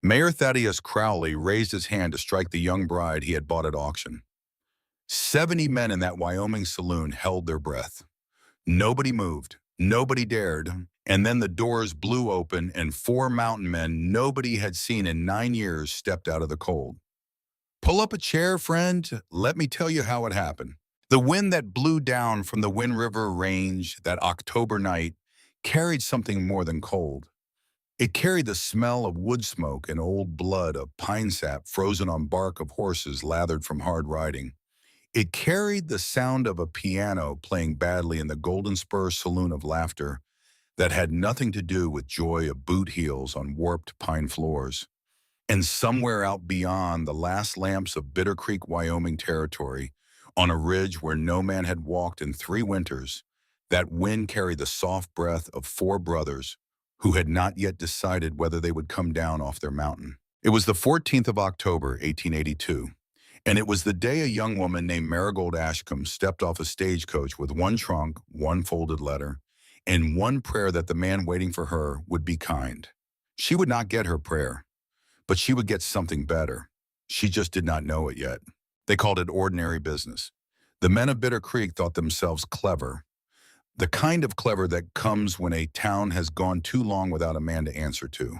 Mayor Thaddeus Crowley raised his hand to strike the young bride he had bought at auction. 70 men in that Wyoming saloon held their breath. Nobody moved, nobody dared, and then the doors blew open and four mountain men nobody had seen in 9 years stepped out of the cold. Pull up a chair, friend. Let me tell you how it happened. The wind that blew down from the Wind River Range that October night carried something more than cold. It carried the smell of wood smoke and old blood of pine sap frozen on bark of horses lathered from hard riding. It carried the sound of a piano playing badly in the Golden Spur Saloon of Laughter that had nothing to do with joy of boot heels on warped pine floors. And somewhere out beyond the last lamps of Bitter Creek, Wyoming territory, on a ridge where no man had walked in 3 winters, that wind carried the soft breath of four brothers who had not yet decided whether they would come down off their mountain. It was the 14th of October, 1882, and it was the day a young woman named Marigold Ashcombe stepped off a stagecoach with one trunk, one folded letter, and one prayer that the man waiting for her would be kind. She would not get her prayer, but she would get something better. She just did not know it yet. They called it ordinary business. The men of Bitter Creek thought themselves clever, the kind of clever that comes when a town has gone too long without a man to answer to.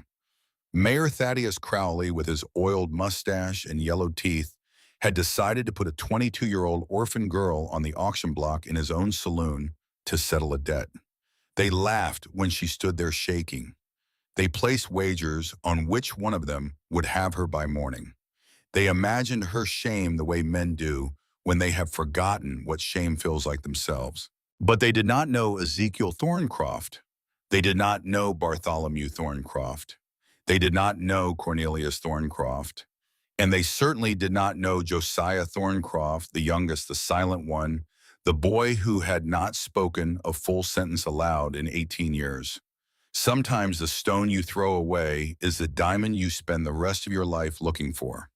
Mayor Thaddeus Crowley, with his oiled mustache and yellow teeth, had decided to put a 22-year-old orphan girl on the auction block in his own saloon to settle a debt. They laughed when she stood there shaking. They placed wagers on which one of them would have her by morning. They imagined her shame the way men do when they have forgotten what shame feels like themselves. But they did not know Ezekiel Thorncroft. They did not know Bartholomew Thorncroft. They did not know Cornelius Thorncroft. And they certainly did not know Josiah Thorncroft, the youngest, the silent one, the boy who had not spoken a full sentence aloud in 18 years. Sometimes the stone you throw away is the diamond you spend the rest of your life looking for.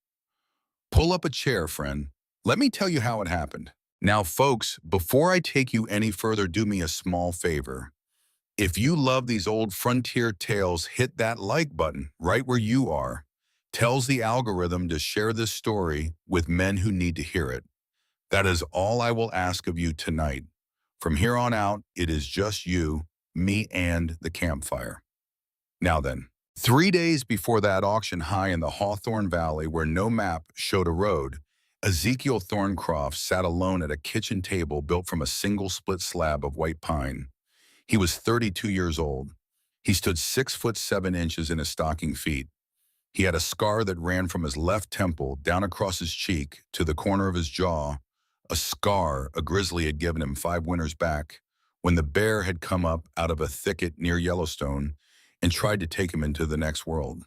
Pull up a chair, friend. Let me tell you how it happened. Now, folks, before I take you any further, do me a small favor. If you love these old frontier tales, hit that like button right where you are. Tells the algorithm to share this story with men who need to hear it. That is all I will ask of you tonight. From here on out, it is just you, me, and the campfire. Now then, 3 days before that auction high in the Hawthorne Valley where no map showed a road, Ezekiel Thorncroft sat alone at a kitchen table built from a single split slab of white pine. He was 32 years old. He stood 6'7" in his stocking feet. He had a scar that ran from his left temple down across his cheek to the corner of his jaw, a scar a grizzly had given him 5 winters back when the bear had come up out of a thicket near Yellowstone and tried to take him into the next world.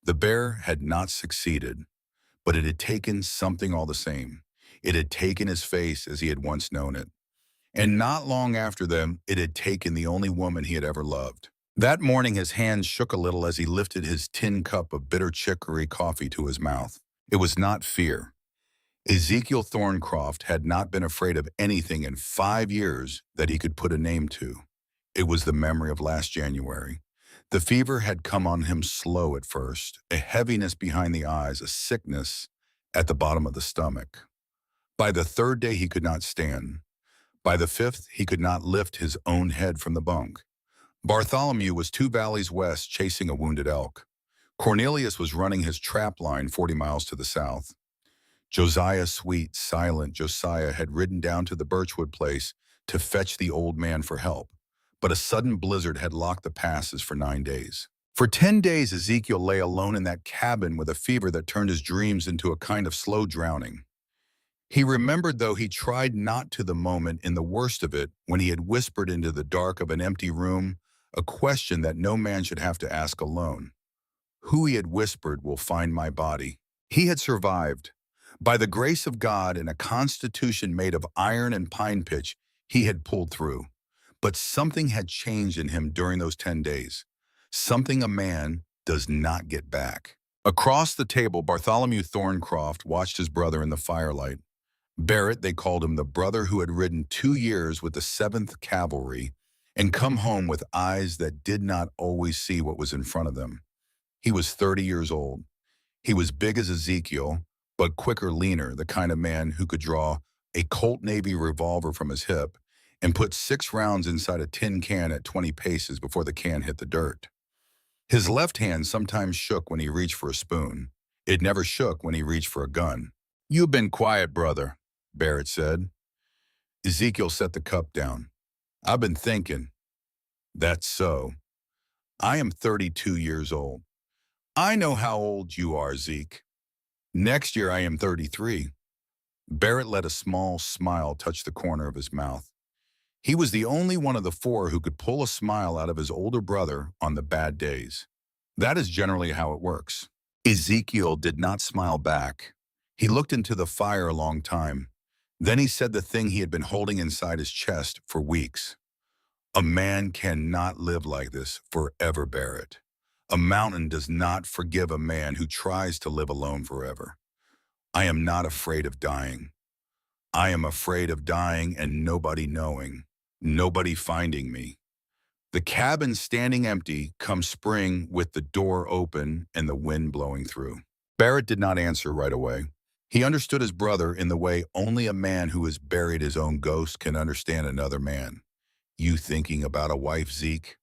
The bear had not succeeded, but it had taken something all the same. It had taken his face as he had once known it. And not long after them, it had taken the only woman he had ever loved. That morning, his hands shook a little as he lifted his tin cup of bitter chicory coffee to his mouth. It was not fear. Ezekiel Thorncroft had not been afraid of anything in 5 years that he could put a name to. It was the memory of last January. The fever had come on him slow at first, a heaviness behind the eyes, a sickness at the bottom of the stomach. By the 3rd day, he could not stand. By the 5th, he could not lift his own head from the bunk. Bartholomew was 2 valleys west chasing a wounded elk. Cornelius was running his trap line 40 miles to the south. Josiah, sweet, silent Josiah, had ridden down to the Birchwood place to fetch the old man for help. But a sudden blizzard had locked the passes for 9 days. For 10 days, Ezekiel lay alone in that cabin with a fever that turned his dreams into a kind of slow drowning. He remembered, though he tried not to, the moment in the worst of it when he had whispered into the dark of an empty room a question that no man should have to ask alone. Who, he had whispered, will find my body? He had survived. By the grace of God and a constitution made of iron and pine pitch, he had pulled through. But something had changed in him during those 10 days. Something a man does not get back. Across the table, Bartholomew Thorncroft watched his brother in the firelight. Barrett, they called him, the brother who had ridden 2 years with the 7th Cavalry and come home with eyes that did not always see what was in front of them. He was 30 years old. He was big as Ezekiel, but quicker, leaner, the kind of man who could draw a Colt Navy revolver from his hip and put 6 rounds inside a tin can at 20 paces before the can hit the dirt. His left hand sometimes shook when he reached for a spoon. It never shook when he reached for a gun. "You've been quiet, brother," Barrett said. Ezekiel set the cup down. "I've been thinking." "That's so. I am 32 years old." "I know how old you are, Zeke. Next year I am 33. Barrett let a small smile touch the corner of his mouth. He was the only one of the four who could pull a smile out of his older brother on the bad days. That is generally how it works. Ezekiel did not smile back. He looked into the fire a long time. Then he said the thing he had been holding inside his chest for weeks. "A man cannot live like this forever, Barrett. A mountain does not forgive a man who tries to live alone forever. I am not afraid of dying. I am afraid of dying and nobody knowing, nobody finding me. The cabin standing empty come spring with the door open and the wind blowing through." Barrett did not answer right away. He understood his brother in the way only a man who has buried his own ghost can understand another man. "You thinking about a wife, Zeke?"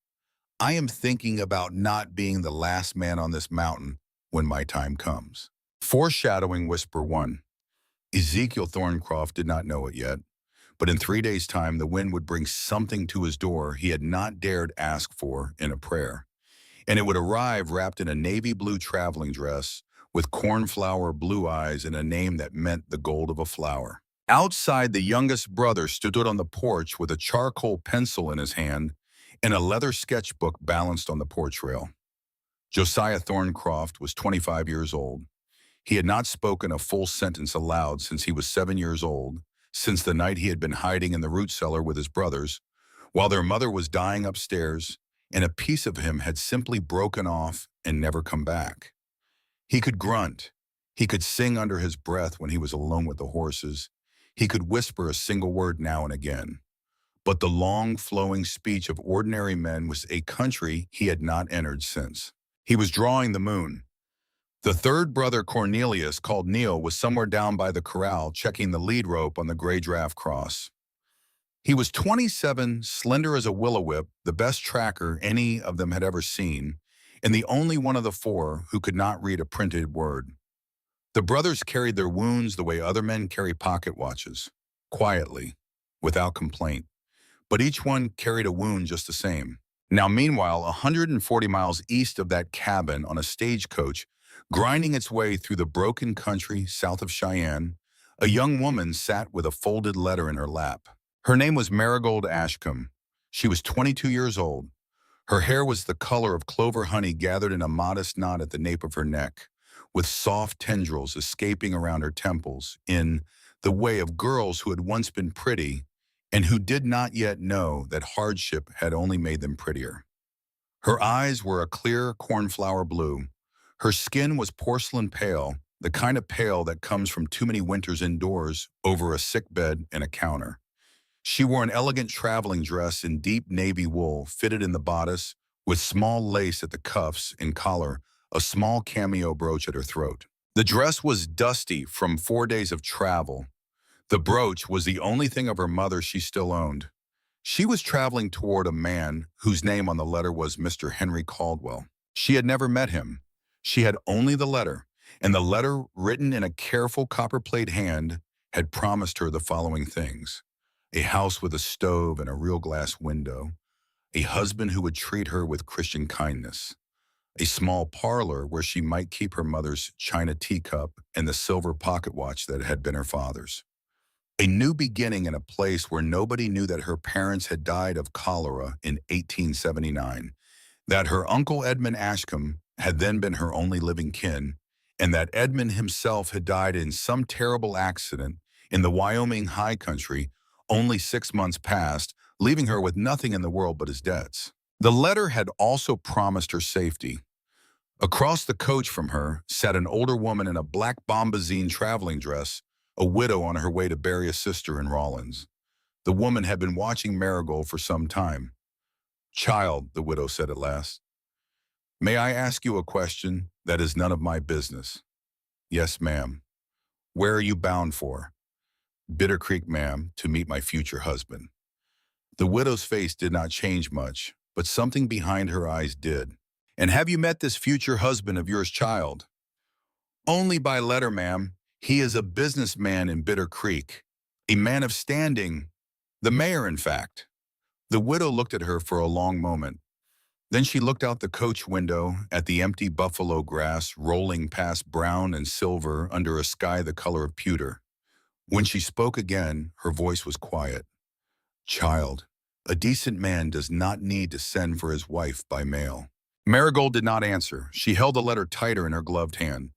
"I am thinking about not being the last man on this mountain when my time comes." Foreshadowing whisper 1. Ezekiel Thorncroft did not know it yet, but in 3 days' time the wind would bring something to his door he had not dared ask for in a prayer, and it would arrive wrapped in a navy blue traveling dress with cornflower blue eyes and a name that meant the gold of a flower. Outside, the youngest brother stood on the porch with a charcoal pencil in his hand and a leather sketchbook balanced on the porch rail. Josiah Thorncroft was 25 years old. He had not spoken a full sentence aloud since he was 7 years old, since the night he had been hiding in the root cellar with his brothers, while their mother was dying upstairs, and a piece of him had simply broken off and never come back. He could grunt. He could sing under his breath when he was alone with the horses. He could whisper a single word now and again. But the long, flowing speech of ordinary men was a country he had not entered since. He was drawing the moon. The third brother, Cornelius, called Neil, was somewhere down by the corral checking the lead rope on the gray draft cross. He was 27, slender as a willow-whip, the best tracker any of them had ever seen, and the only one of the four who could not read a printed word. The brothers carried their wounds the way other men carry pocket watches, quietly, without complaint, but each one carried a wound just the same. Now, meanwhile, 140 miles east of that cabin on a stagecoach, grinding its way through the broken country south of Cheyenne, a young woman sat with a folded letter in her lap. Her name was Marigold Ashcombe. She was 22 years old. Her hair was the color of clover honey gathered in a modest knot at the nape of her neck, with soft tendrils escaping around her temples in the way of girls who had once been pretty and who did not yet know that hardship had only made them prettier. Her eyes were a clear cornflower blue. Her skin was porcelain pale, the kind of pale that comes from too many winters indoors over a sick bed and a counter. She wore an elegant traveling dress in deep navy wool fitted in the bodice, with small lace at the cuffs and collar, a small cameo brooch at her throat. The dress was dusty from 4 days of travel. The brooch was the only thing of her mother she still owned. She was traveling toward a man whose name on the letter was Mr. Henry Caldwell. She had never met him. She had only the letter, and the letter, written in a careful copper-plate hand, had promised her the following things: a house with a stove and a real glass window, a husband who would treat her with Christian kindness, a small parlor where she might keep her mother's china teacup and the silver pocket watch that had been her father's, a new beginning in a place where nobody knew that her parents had died of cholera in 1879, that her uncle Edmund Ashcombe had then been her only living kin, and that Edmund himself had died in some terrible accident in the Wyoming high country only 6 months past, leaving her with nothing in the world but his debts. The letter had also promised her safety. Across the coach from her sat an older woman in a black bombazine traveling dress, a widow on her way to bury a sister in Rawlins. The woman had been watching Marigold for some time. "Child," the widow said at last, May I ask you a question that is none of my business? Yes, ma'am. Where are you bound for? Bitter Creek, ma'am, to meet my future husband. The widow's face did not change much, but something behind her eyes did. And have you met this future husband of yours, child? Only by letter, ma'am. He is a businessman in Bitter Creek, a man of standing, the mayor, in fact. The widow looked at her for a long moment. Then she looked out the coach window at the empty buffalo grass rolling past brown and silver under a sky the color of pewter. When she spoke again, her voice was quiet. Child, a decent man does not need to send for his wife by mail. Marigold did not answer. She held the letter tighter in her gloved hand.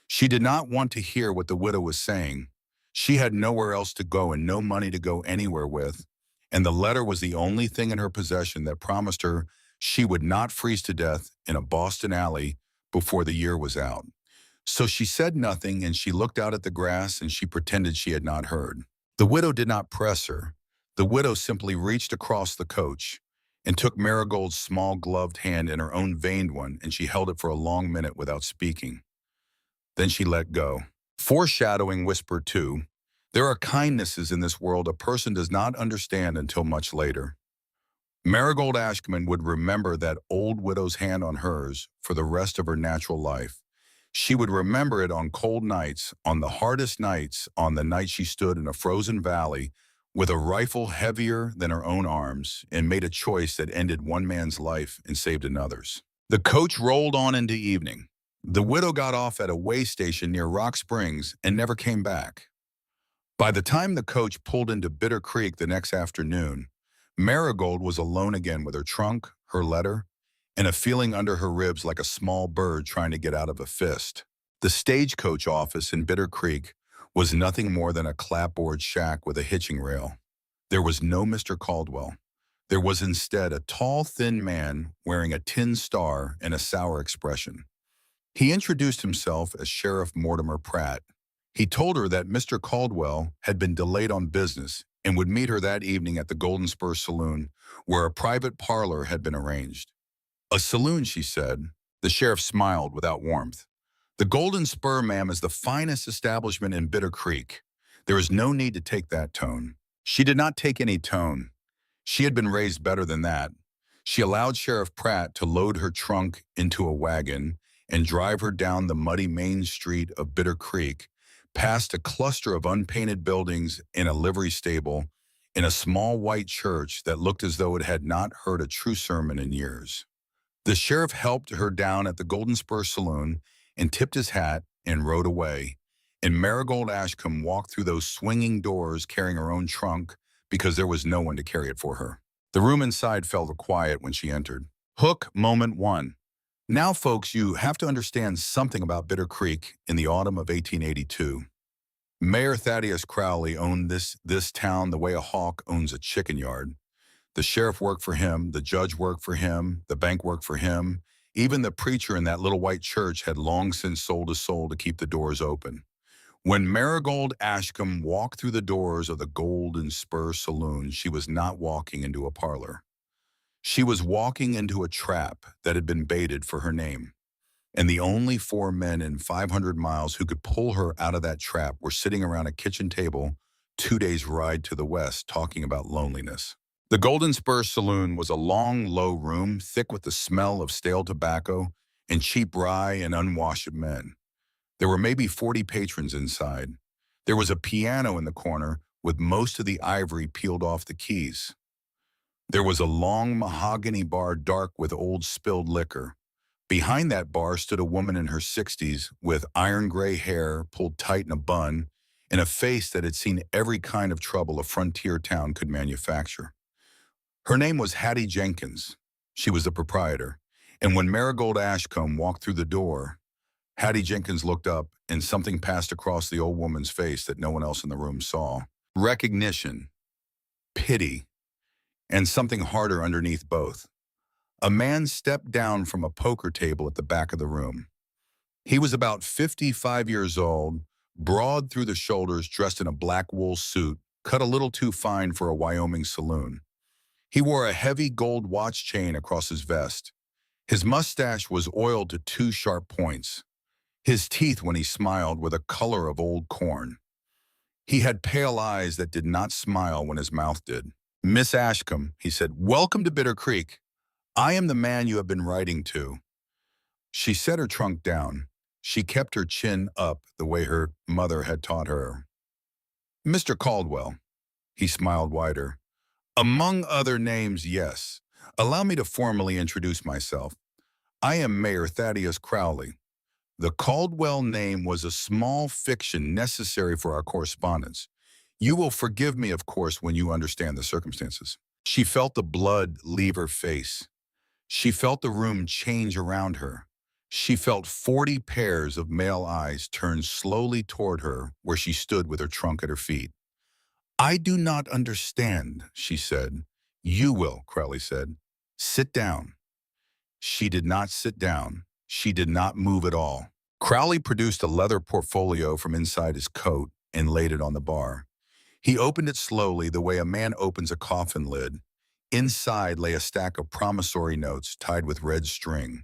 She did not want to hear what the widow was saying. She had nowhere else to go and no money to go anywhere with, and the letter was the only thing in her possession that promised her she would not freeze to death in a Boston alley before the year was out. So she said nothing, and she looked out at the grass and she pretended she had not heard. The widow did not press her. The widow simply reached across the coach and took Marigold's small gloved hand in her own veined one, and she held it for a long minute without speaking. Then she let go. Foreshadowing whispered too, there are kindnesses in this world a person does not understand until much later. Marigold Ashkman would remember that old widow's hand on hers for the rest of her natural life. She would remember it on cold nights, on the hardest nights, on the night she stood in a frozen valley with a rifle heavier than her own arms and made a choice that ended one man's life and saved another's. The coach rolled on into evening. The widow got off at a way station near Rock Springs and never came back. By the time the coach pulled into Bitter Creek the next afternoon, Marigold was alone again with her trunk, her letter, and a feeling under her ribs like a small bird trying to get out of a fist. The stagecoach office in Bitter Creek was nothing more than a clapboard shack with a hitching rail. There was no Mr. Caldwell. There was instead a tall, thin man wearing a tin star and a sour expression. He introduced himself as Sheriff Mortimer Pratt. He told her that Mr. Caldwell had been delayed on business and would meet her that evening at the Golden Spur Saloon, where a private parlor had been arranged. A saloon, she said. The sheriff smiled without warmth. The Golden Spur, ma'am, is the finest establishment in Bitter Creek. There is no need to take that tone. She did not take any tone. She had been raised better than that. She allowed Sheriff Pratt to load her trunk into a wagon and drive her down the muddy main street of Bitter Creek, past a cluster of unpainted buildings in a livery stable, in a small white church that looked as though it had not heard a true sermon in years. The sheriff helped her down at the Golden Spur Saloon and tipped his hat and rode away, and Marigold Ashcombe walked through those swinging doors carrying her own trunk because there was no one to carry it for her. The room inside fell quiet when she entered. Hook moment one. Now, folks, you have to understand something about Bitter Creek in the autumn of 1882. Mayor Thaddeus Crowley owned this town the way a hawk owns a chicken yard. The sheriff worked for him, the judge worked for him, the bank worked for him. Even the preacher in that little white church had long since sold his soul to keep the doors open. When Marigold Ashcombe walked through the doors of the Golden Spur Saloon, she was not walking into a parlor. She was walking into a trap that had been baited for her name. And the only 4 men in 500 miles who could pull her out of that trap were sitting around a kitchen table 2 days' ride to the west talking about loneliness. The Golden Spur Saloon was a long, low room, thick with the smell of stale tobacco and cheap rye and unwashed men. There were maybe 40 patrons inside. There was a piano in the corner with most of the ivory peeled off the keys. There was a long mahogany bar dark with old spilled liquor. Behind that bar stood a woman in her 60s with iron gray hair pulled tight in a bun and a face that had seen every kind of trouble a frontier town could manufacture. Her name was Hattie Jenkins. She was the proprietor. And when Marigold Ashcombe walked through the door, Hattie Jenkins looked up and something passed across the old woman's face that no one else in the room saw. Recognition, pity, and something harder underneath both. A man stepped down from a poker table at the back of the room. He was about 55 years old, broad through the shoulders, dressed in a black wool suit, cut a little too fine for a Wyoming saloon. He wore a heavy gold watch chain across his vest. His mustache was oiled to two sharp points. His teeth, when he smiled, were the color of old corn. He had pale eyes that did not smile when his mouth did. "Miss Ashcombe," he said, "welcome to Bitter Creek. I am the man you have been writing to." She set her trunk down. She kept her chin up the way her mother had taught her. "Mr. Caldwell," he smiled wider. "Among other names, yes. Allow me to formally introduce myself. I am Mayor Thaddeus Crowley. The Caldwell name was a small fiction necessary for our correspondence. You will forgive me, of course, when you understand the circumstances." She felt the blood leave her face. She felt the room change around her. She felt 40 pairs of male eyes turn slowly toward her where she stood with her trunk at her feet. "I do not understand," she said. "You will," Crowley said. "Sit down." She did not sit down. She did not move at all. Crowley produced a leather portfolio from inside his coat and laid it on the bar. He opened it slowly, the way a man opens a coffin lid. Inside lay a stack of promissory notes tied with red string.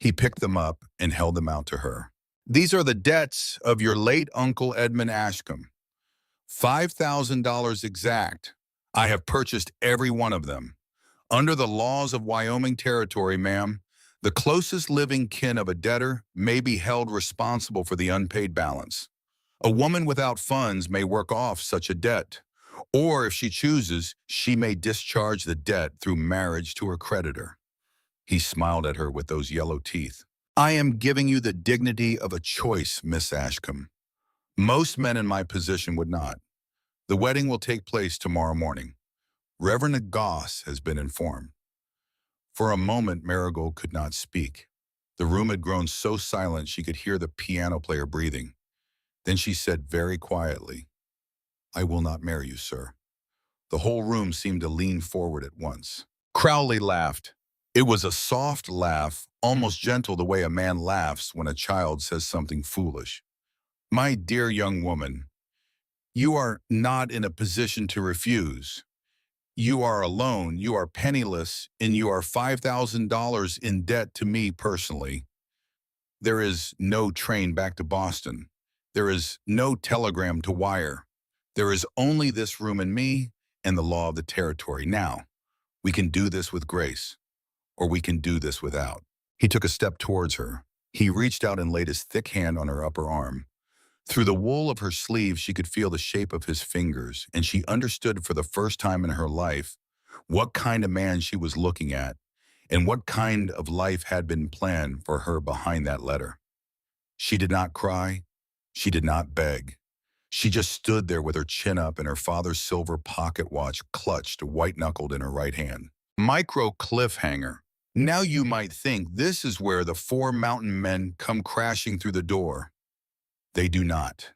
He picked them up and held them out to her. "These are the debts of your late Uncle Edmund Ashcombe. $5,000 exact. I have purchased every one of them. Under the laws of Wyoming Territory, ma'am, the closest living kin of a debtor may be held responsible for the unpaid balance. A woman without funds may work off such a debt, or if she chooses, she may discharge the debt through marriage to her creditor." He smiled at her with those yellow teeth. "I am giving you the dignity of a choice, Miss Ashcombe. Most men in my position would not. The wedding will take place tomorrow morning. Reverend Goss has been informed." For a moment, Marigold could not speak. The room had grown so silent she could hear the piano player breathing. Then she said very quietly, "I will not marry you, sir." The whole room seemed to lean forward at once. Crowley laughed. It was a soft laugh, almost gentle the way a man laughs when a child says something foolish. "My dear young woman, you are not in a position to refuse. You are alone, you are penniless, and you are $5,000 in debt to me personally. There is no train back to Boston. There is no telegram to wire. There is only this room and me and the law of the territory. Now, we can do this with grace, or we can do this without." He took a step towards her. He reached out and laid his thick hand on her upper arm. Through the wool of her sleeve, she could feel the shape of his fingers, and she understood for the first time in her life what kind of man she was looking at and what kind of life had been planned for her behind that letter. She did not cry. She did not beg. She just stood there with her chin up and her father's silver pocket watch clutched white-knuckled in her right hand. Micro cliffhanger. Now you might think this is where the four mountain men come crashing through the door. They do not.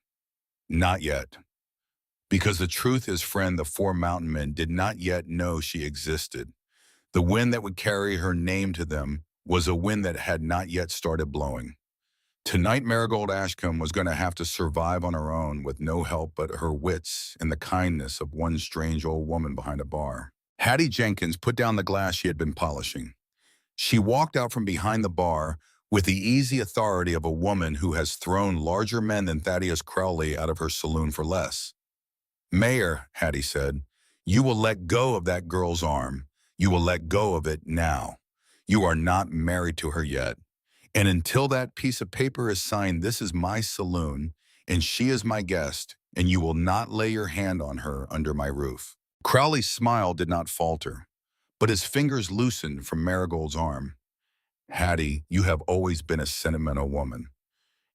Not yet. Because the truth is, friend, the four mountain men did not yet know she existed. The wind that would carry her name to them was a wind that had not yet started blowing. Tonight, Marigold Ashcombe was going to have to survive on her own with no help but her wits and the kindness of one strange old woman behind a bar. Hattie Jenkins put down the glass she had been polishing. She walked out from behind the bar with the easy authority of a woman who has thrown larger men than Thaddeus Crowley out of her saloon for less. "Mayor," Hattie said, "you will let go of that girl's arm. You will let go of it now. You are not married to her yet. And until that piece of paper is signed, this is my saloon, and she is my guest, and you will not lay your hand on her under my roof." Crowley's smile did not falter, but his fingers loosened from Marigold's arm. "Hattie, you have always been a sentimental woman.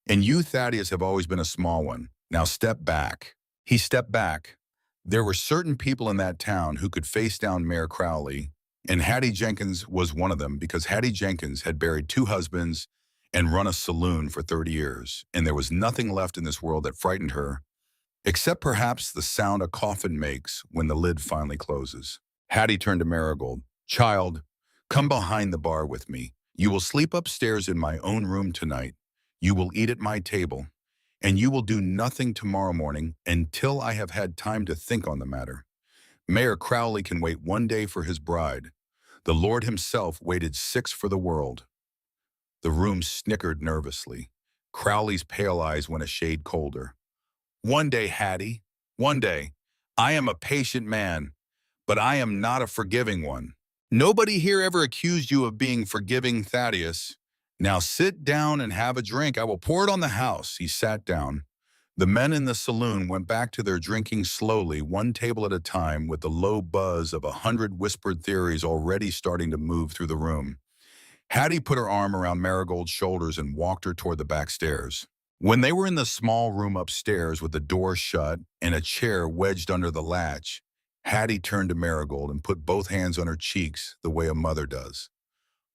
And you, Thaddeus, have always been a small one. Now step back." He stepped back. There were certain people in that town who could face down Mayor Crowley, and Hattie Jenkins was one of them because Hattie Jenkins had buried 2 husbands and run a saloon for 30 years, and there was nothing left in this world that frightened her, except perhaps the sound a coffin makes when the lid finally closes. Hattie turned to Marigold. "Child, come behind the bar with me. You will sleep upstairs in my own room tonight. You will eat at my table, and you will do nothing tomorrow morning until I have had time to think on the matter. Mayor Crowley can wait one day for his bride. The Lord himself waited 6 for the world. The room snickered nervously. Crowley's pale eyes went a shade colder. One day, Hattie, one day. I am a patient man, but I am not a forgiving one. Nobody here ever accused you of being forgiving, Thaddeus. Now sit down and have a drink. I will pour it on the house. He sat down. The men in the saloon went back to their drinking slowly, one table at a time, with the low buzz of 100 whispered theories already starting to move through the room. Hattie put her arm around Marigold's shoulders and walked her toward the back stairs. When they were in the small room upstairs with the door shut and a chair wedged under the latch, Hattie turned to Marigold and put both hands on her cheeks the way a mother does.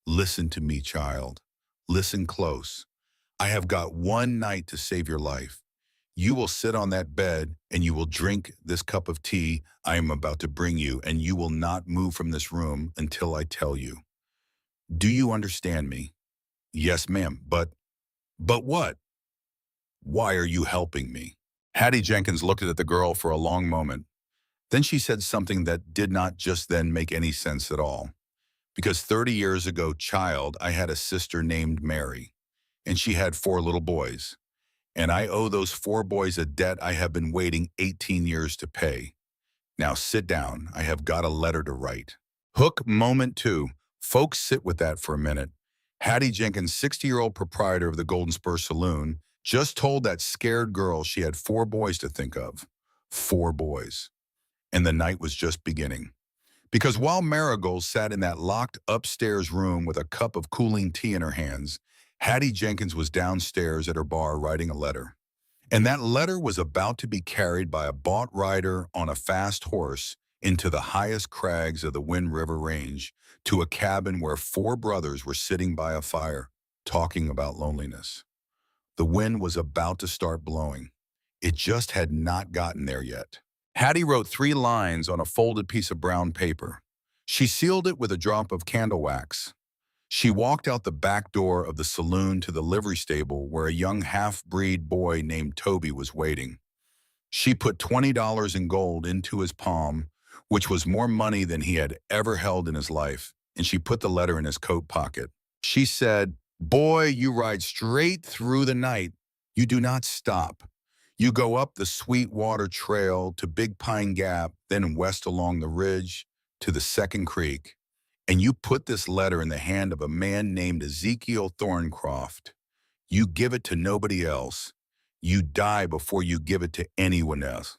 Listen to me, child. Listen close. I have got one night to save your life. You will sit on that bed and you will drink this cup of tea I am about to bring you, and you will not move from this room until I tell you. Do you understand me? Yes, ma'am, but what? Why are you helping me? Hattie Jenkins looked at the girl for a long moment. Then she said something that did not just then make any sense at all. Because 30 years ago, child, I had a sister named Mary, and she had 4 little boys. And I owe those 4 boys a debt I have been waiting 18 years to pay. Now sit down, I have got a letter to write. Hook moment 2. Folks, sit with that for a minute. Hattie Jenkins, 60-year-old proprietor of the Golden Spur Saloon, just told that scared girl she had 4 boys to think of. 4 boys. And the night was just beginning. Because while Marigold sat in that locked upstairs room with a cup of cooling tea in her hands, Hattie Jenkins was downstairs at her bar writing a letter. And that letter was about to be carried by a bought rider on a fast horse into the highest crags of the Wind River Range, to a cabin where 4 brothers were sitting by a fire, talking about loneliness. The wind was about to start blowing. It just had not gotten there yet. Hattie wrote 3 lines on a folded piece of brown paper. She sealed it with a drop of candle wax. She walked out the back door of the saloon to the livery stable where a young half-breed boy named Toby was waiting. She put $20 in gold into his palm, which was more money than he had ever held in his life, and she put the letter in his coat pocket. She said, "Boy, you ride straight through the night. You do not stop. You go up the Sweetwater Trail to Big Pine Gap, then west along the ridge to the Second Creek, and you put this letter in the hand of a man named Ezekiel Thorncroft. You give it to nobody else. You die before you give it to anyone else.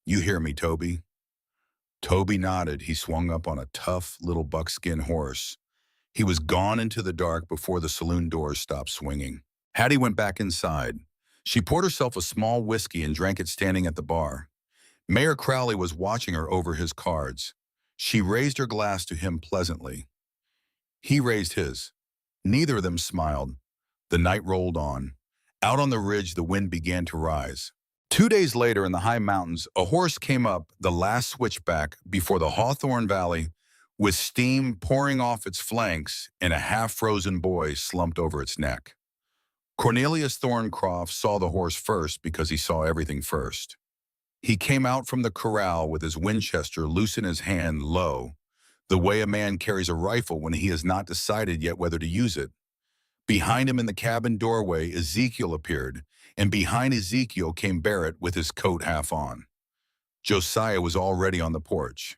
You hear me, Toby?" Toby nodded. He swung up on a tough little buckskin horse. He was gone into the dark before the saloon doors stopped swinging. Hattie went back inside. She poured herself a small whiskey and drank it standing at the bar. Mayor Crowley was watching her over his cards. She raised her glass to him pleasantly. He raised his. Neither of them smiled. The night rolled on. Out on the ridge, the wind began to rise. 2 days later, in the high mountains, a horse came up the last switchback before the Hawthorne Valley, with steam pouring off its flanks and a half-frozen boy slumped over its neck. Cornelius Thorncroft saw the horse first because he saw everything first. He came out from the corral with his Winchester loose in his hand, low, the way a man carries a rifle when he has not decided yet whether to use it. Behind him in the cabin doorway, Ezekiel appeared, and behind Ezekiel came Barrett with his coat half on. Josiah was already on the porch.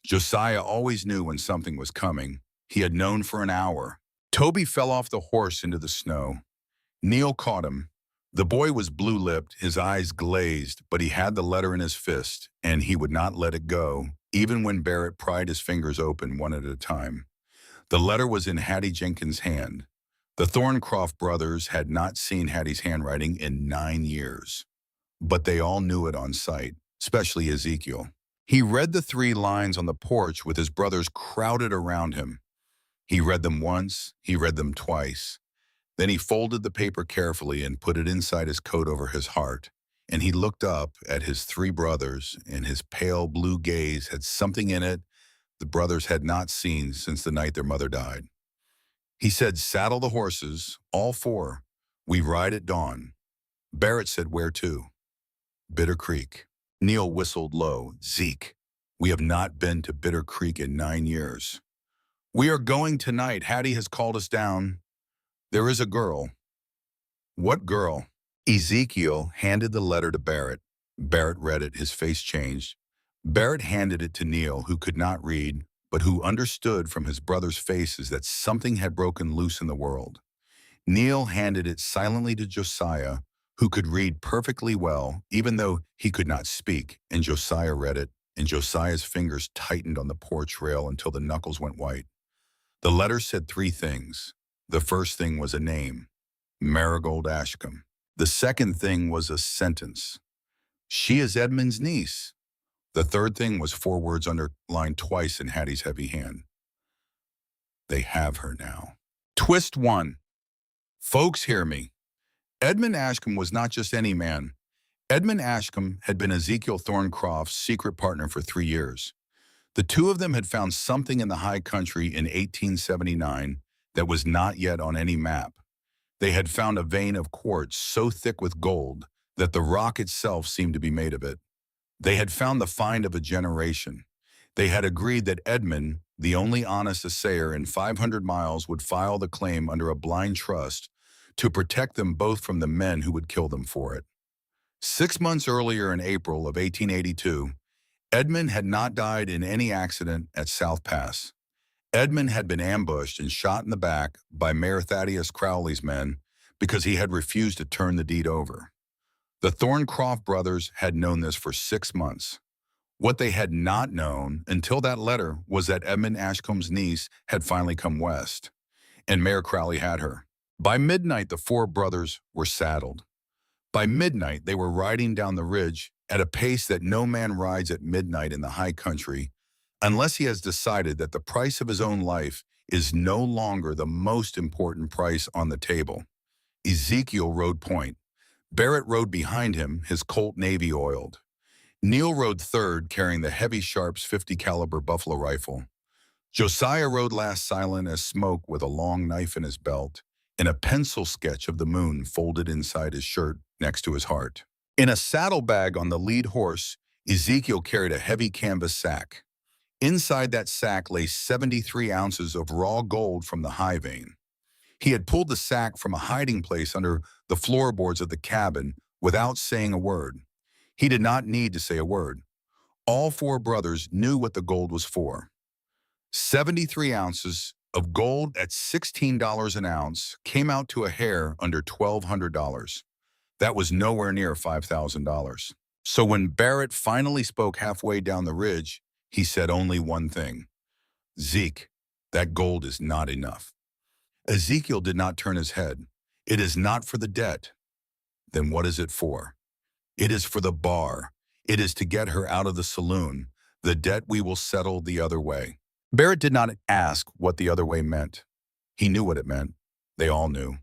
Josiah always knew when something was coming. He had known for an hour. Toby fell off the horse into the snow. Neil caught him. The boy was blue-lipped, his eyes glazed, but he had the letter in his fist, and he would not let it go, even when Barrett pried his fingers open one at a time. The letter was in Hattie Jenkins' hand. The Thorncroft brothers had not seen Hattie's handwriting in 9 years, but they all knew it on sight, especially Ezekiel. He read the 3 lines on the porch with his brothers crowded around him. He read them once, he read them twice. Then he folded the paper carefully and put it inside his coat over his heart, and he looked up at his 3 brothers, and his pale blue gaze had something in it the brothers had not seen since the night their mother died. He said, "Saddle the horses, all 4. We ride at dawn." Barrett said, "Where to?" "Bitter Creek." Neil whistled low. "Zeke, we have not been to Bitter Creek in 9 years. We are going tonight. Hattie has called us down. There is a girl. What girl? Ezekiel handed the letter to Barrett. Barrett read it. His face changed. Barrett handed it to Neil, who could not read, but who understood from his brothers' faces that something had broken loose in the world. Neil handed it silently to Josiah, who could read perfectly well, even though he could not speak, and Josiah read it, and Josiah's fingers tightened on the porch rail until the knuckles went white. The letter said three things. The first thing was a name, Marigold Ashcombe. The second thing was a sentence. She is Edmund's niece. The third thing was four words underlined twice in Hattie's heavy hand. They have her now. Twist one. Folks, hear me. Edmund Ashcombe was not just any man. Edmund Ashcombe had been Ezekiel Thorncroft's secret partner for 3 years. The two of them had found something in the high country in 1879 that was not yet on any map. They had found a vein of quartz so thick with gold that the rock itself seemed to be made of it. They had found the find of a generation. They had agreed that Edmund, the only honest assayer in 500 miles, would file the claim under a blind trust to protect them both from the men who would kill them for it. 6 months earlier, in April of 1882, Edmund had not died in any accident at South Pass. Edmund had been ambushed and shot in the back by Mayor Thaddeus Crowley's men because he had refused to turn the deed over. The Thorncroft brothers had known this for 6 months. What they had not known until that letter was that Edmund Ashcombe's niece had finally come west, and Mayor Crowley had her. By midnight, the four brothers were saddled. By midnight, they were riding down the ridge at a pace that no man rides at midnight in the high country unless he has decided that the price of his own life is no longer the most important price on the table. Ezekiel rode point. Barrett rode behind him, his Colt Navy oiled. Neil rode third, carrying the heavy Sharps 50 caliber buffalo rifle. Josiah rode last, silent as smoke, with a long knife in his belt and a pencil sketch of the moon folded inside his shirt next to his heart. In a saddlebag on the lead horse, Ezekiel carried a heavy canvas sack. Inside that sack lay 73 ounces of raw gold from the high vein. He had pulled the sack from a hiding place under the floorboards of the cabin without saying a word. He did not need to say a word. All four brothers knew what the gold was for. 73 ounces of gold at $16 an ounce came out to a hair under $1,200. That was nowhere near $5,000. So when Barrett finally spoke halfway down the ridge, he said only one thing. Zeke, that gold is not enough. Ezekiel did not turn his head. It is not for the debt. Then what is it for? It is for the bar. It is to get her out of the saloon. The debt we will settle the other way. Barrett did not ask what the other way meant. He knew what it meant. They all knew.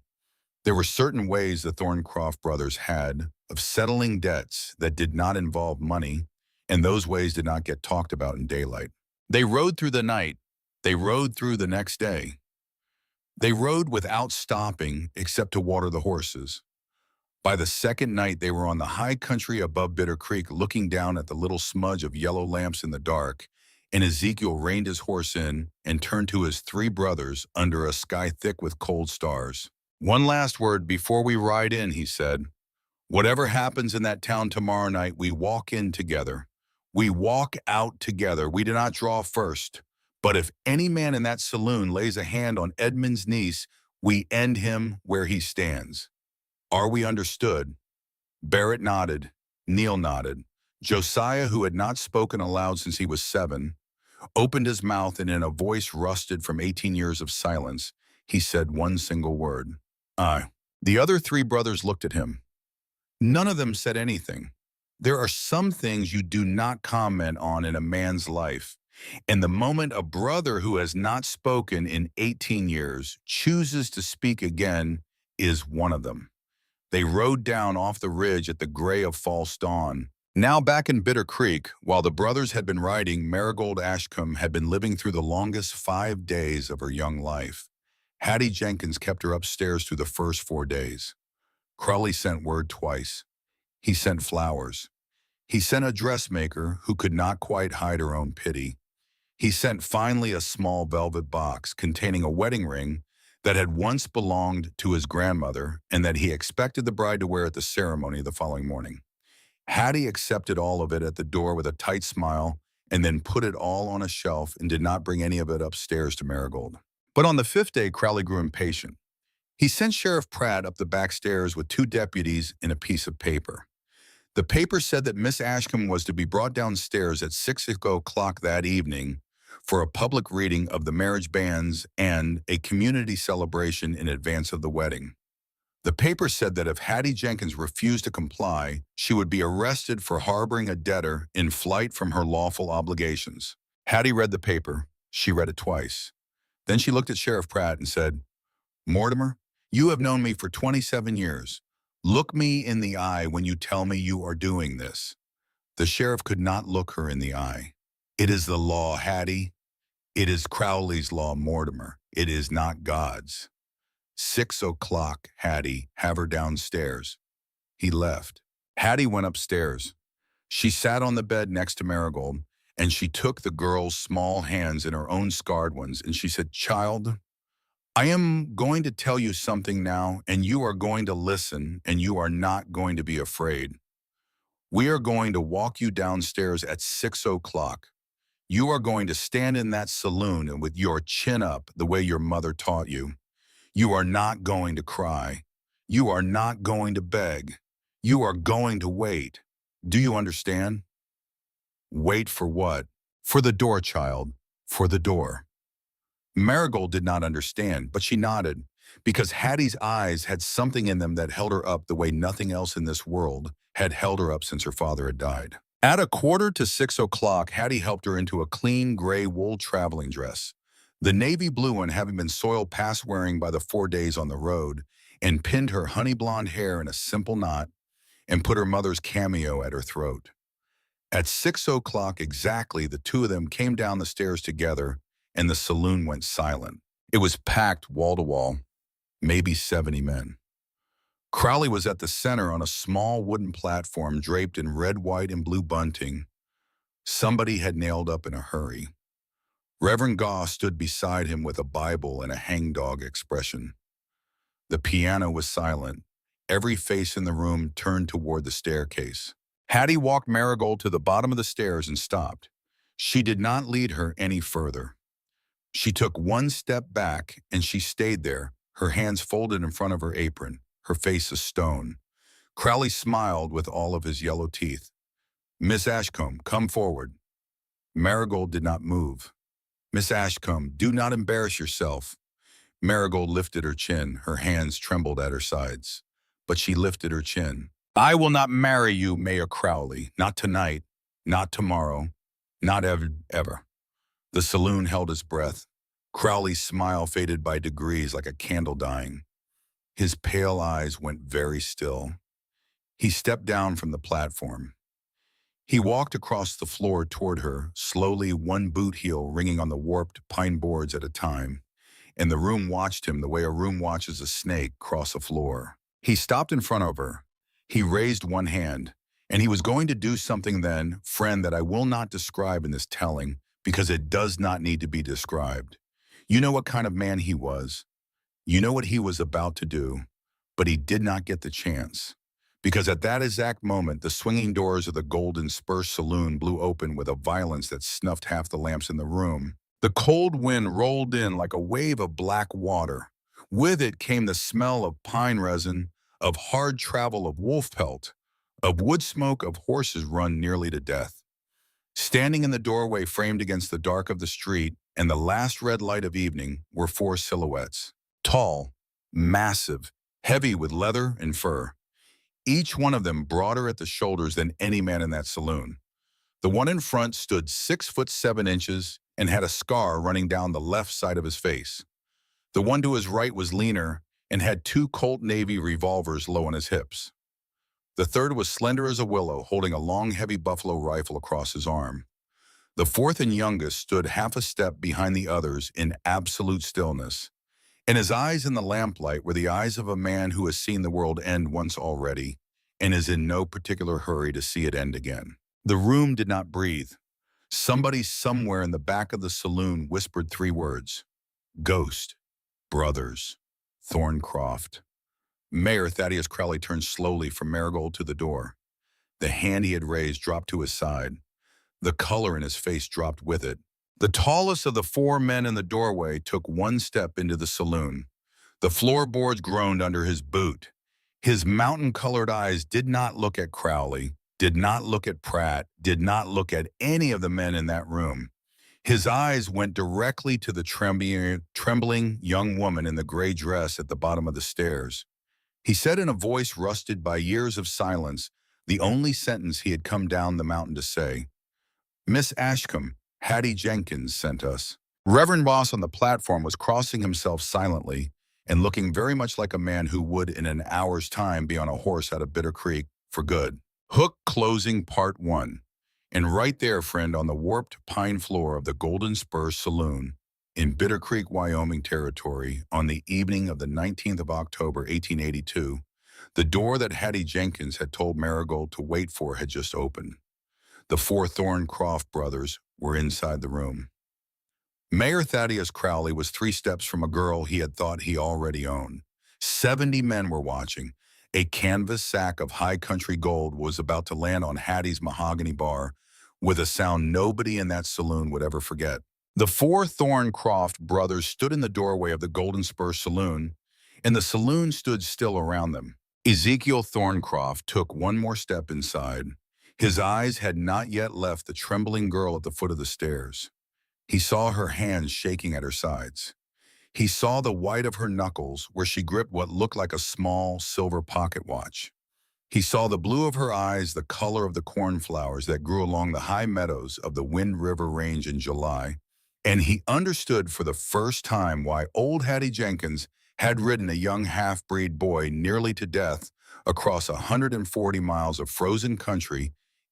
There were certain ways the Thorncroft brothers had of settling debts that did not involve money, and those ways did not get talked about in daylight. They rode through the night. They rode through the next day. They rode without stopping except to water the horses. By the second night, they were on the high country above Bitter Creek, looking down at the little smudge of yellow lamps in the dark, and Ezekiel reined his horse in and turned to his three brothers under a sky thick with cold stars. One last word before we ride in, he said. Whatever happens in that town tomorrow night, we walk in together. We walk out together. We do not draw first. But if any man in that saloon lays a hand on Edmund's niece, we end him where he stands. Are we understood? Barrett nodded. Neil nodded. Josiah, who had not spoken aloud since he was 7, opened his mouth, and in a voice rusted from 18 years of silence, he said one single word. Aye. The other three brothers looked at him. None of them said anything. There are some things you do not comment on in a man's life, and the moment a brother who has not spoken in 18 years chooses to speak again is one of them. They rode down off the ridge at the gray of false dawn. Now back in Bitter Creek, while the brothers had been riding, Marigold Ashcombe had been living through the longest 5 days of her young life. Hattie Jenkins kept her upstairs through the first 4 days. Crowley sent word twice. He sent flowers. He sent a dressmaker who could not quite hide her own pity. He sent finally a small velvet box containing a wedding ring that had once belonged to his grandmother and that he expected the bride to wear at the ceremony the following morning. Hattie accepted all of it at the door with a tight smile and then put it all on a shelf and did not bring any of it upstairs to Marigold. But on the fifth day, Crowley grew impatient. He sent Sheriff Pratt up the back stairs with two deputies and a piece of paper. The paper said that Miss Ashcombe was to be brought downstairs at 6 o'clock that evening for a public reading of the marriage banns and a community celebration in advance of the wedding. The paper said that if Hattie Jenkins refused to comply, she would be arrested for harboring a debtor in flight from her lawful obligations. Hattie read the paper. She read it twice. Then she looked at Sheriff Pratt and said, "Mortimer, you have known me for 27 years. Look me in the eye when you tell me you are doing this." The sheriff could not look her in the eye. "It is the law, Hattie. It is Crowley's law, Mortimer. It is not God's." 6 o'clock, Hattie, have her downstairs. He left. Hattie went upstairs. She sat on the bed next to Marigold, and she took the girl's small hands in her own scarred ones, and she said, "Child, I am going to tell you something now, and you are going to listen, and you are not going to be afraid. We are going to walk you downstairs at 6 o'clock. You are going to stand in that saloon and with your chin up the way your mother taught you. You are not going to cry. You are not going to beg. You are going to wait. Do you understand?" Wait for what? For the door, child. For the door. Marigold did not understand, but she nodded, because Hattie's eyes had something in them that held her up the way nothing else in this world had held her up since her father had died. At 5:45, Hattie helped her into a clean gray wool traveling dress, the navy blue one having been soiled past wearing by the 4 days on the road, and pinned her honey blonde hair in a simple knot and put her mother's cameo at her throat. At 6 o'clock exactly, the two of them came down the stairs together, and the saloon went silent. It was packed wall to wall, maybe 70 men. Crowley was at the center on a small wooden platform draped in red, white, and blue bunting somebody had nailed up in a hurry. Reverend Goss stood beside him with a Bible and a hangdog expression. The piano was silent. Every face in the room turned toward the staircase. Hattie walked Marigold to the bottom of the stairs and stopped. She did not lead her any further. She took one step back, and she stayed there, her hands folded in front of her apron, her face a stone. Crowley smiled with all of his yellow teeth. "Miss Ashcombe, come forward." Marigold did not move. "Miss Ashcombe, do not embarrass yourself." Marigold lifted her chin. Her hands trembled at her sides, but she lifted her chin. "I will not marry you, Mayor Crowley. Not tonight, not tomorrow, not ever." The saloon held its breath. Crowley's smile faded by degrees like a candle dying. His pale eyes went very still. He stepped down from the platform. He walked across the floor toward her, slowly, one boot heel ringing on the warped pine boards at a time, and the room watched him the way a room watches a snake cross a floor. He stopped in front of her. He raised one hand, and he was going to do something then, friend, that I will not describe in this telling, because it does not need to be described. You know what kind of man he was. You know what he was about to do, but he did not get the chance. Because at that exact moment, the swinging doors of the Golden Spur Saloon blew open with a violence that snuffed half the lamps in the room. The cold wind rolled in like a wave of black water. With it came the smell of pine resin, of hard travel of wolf pelt, of wood smoke, of horses run nearly to death. Standing in the doorway framed against the dark of the street and the last red light of evening were 4 silhouettes. Tall, massive, heavy with leather and fur. Each one of them broader at the shoulders than any man in that saloon. The one in front stood 6'7" and had a scar running down the left side of his face. The one to his right was leaner and had 2 Colt Navy revolvers low on his hips. The third was slender as a willow, holding a long, heavy buffalo rifle across his arm. The fourth and youngest stood half a step behind the others in absolute stillness, and his eyes in the lamplight were the eyes of a man who has seen the world end once already and is in no particular hurry to see it end again. The room did not breathe. Somebody somewhere in the back of the saloon whispered three words: Ghost, Brothers, Thorncroft. Mayor Thaddeus Crowley turned slowly from Marigold to the door. The hand he had raised dropped to his side. The color in his face dropped with it. The tallest of the four men in the doorway took one step into the saloon. The floorboards groaned under his boot. His mountain-colored eyes did not look at Crowley, did not look at Pratt, did not look at any of the men in that room. His eyes went directly to the trembling young woman in the gray dress at the bottom of the stairs. He said in a voice rusted by years of silence, the only sentence he had come down the mountain to say: "Miss Ashcombe, Hattie Jenkins sent us." Reverend Boss on the platform was crossing himself silently and looking very much like a man who would in an hour's time be on a horse out of Bitter Creek for good. Hook closing part 1. And right there, friend, on the warped pine floor of the Golden Spur Saloon in Bitter Creek, Wyoming territory, on the evening of the 19th of October, 1882, the door that Hattie Jenkins had told Marigold to wait for had just opened. The four Thorncroft brothers were inside the room. Mayor Thaddeus Crowley was 3 steps from a girl he had thought he already owned. 70 men were watching. A canvas sack of high country gold was about to land on Hattie's mahogany bar with a sound nobody in that saloon would ever forget. The four Thorncroft brothers stood in the doorway of the Golden Spur Saloon, and the saloon stood still around them. Ezekiel Thorncroft took one more step inside. His eyes had not yet left the trembling girl at the foot of the stairs. He saw her hands shaking at her sides. He saw the white of her knuckles where she gripped what looked like a small silver pocket watch. He saw the blue of her eyes, the color of the cornflowers that grew along the high meadows of the Wind River Range in July, and he understood for the first time why old Hattie Jenkins had ridden a young half-breed boy nearly to death across 140 miles of frozen country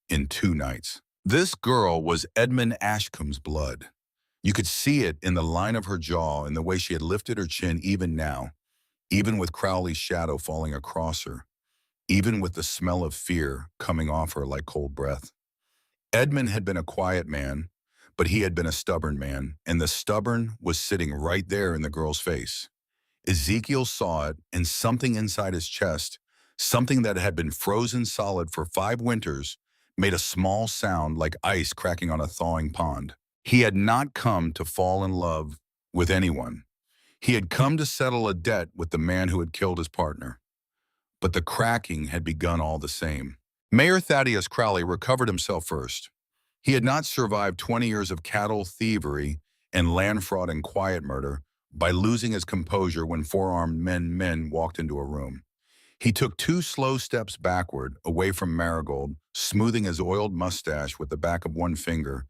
in 2 nights. This girl was Edmund Ashcombe's blood. You could see it in the line of her jaw and the way she had lifted her chin even now, even with Crowley's shadow falling across her, even with the smell of fear coming off her like cold breath. Edmund had been a quiet man, but he had been a stubborn man, and the stubborn was sitting right there in the girl's face. Ezekiel saw it, and something inside his chest, something that had been frozen solid for 5 winters, made a small sound like ice cracking on a thawing pond. He had not come to fall in love with anyone. He had come to settle a debt with the man who had killed his partner. But the cracking had begun all the same. Mayor Thaddeus Crowley recovered himself first. He had not survived 20 years of cattle thievery and land fraud and quiet murder by losing his composure when 4 armed men walked into a room. He took 2 slow steps backward, away from Marigold, smoothing his oiled mustache with the back of one finger,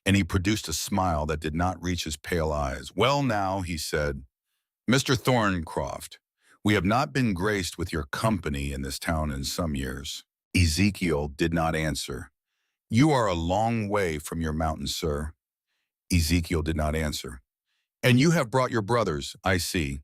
and he produced a smile that did not reach his pale eyes. "Well now," he said, "Mr. Thorncroft, we have not been graced with your company in this town in some years." Ezekiel did not answer. "You are a long way from your mountain, sir." Ezekiel did not answer. "And you have brought your brothers, I see.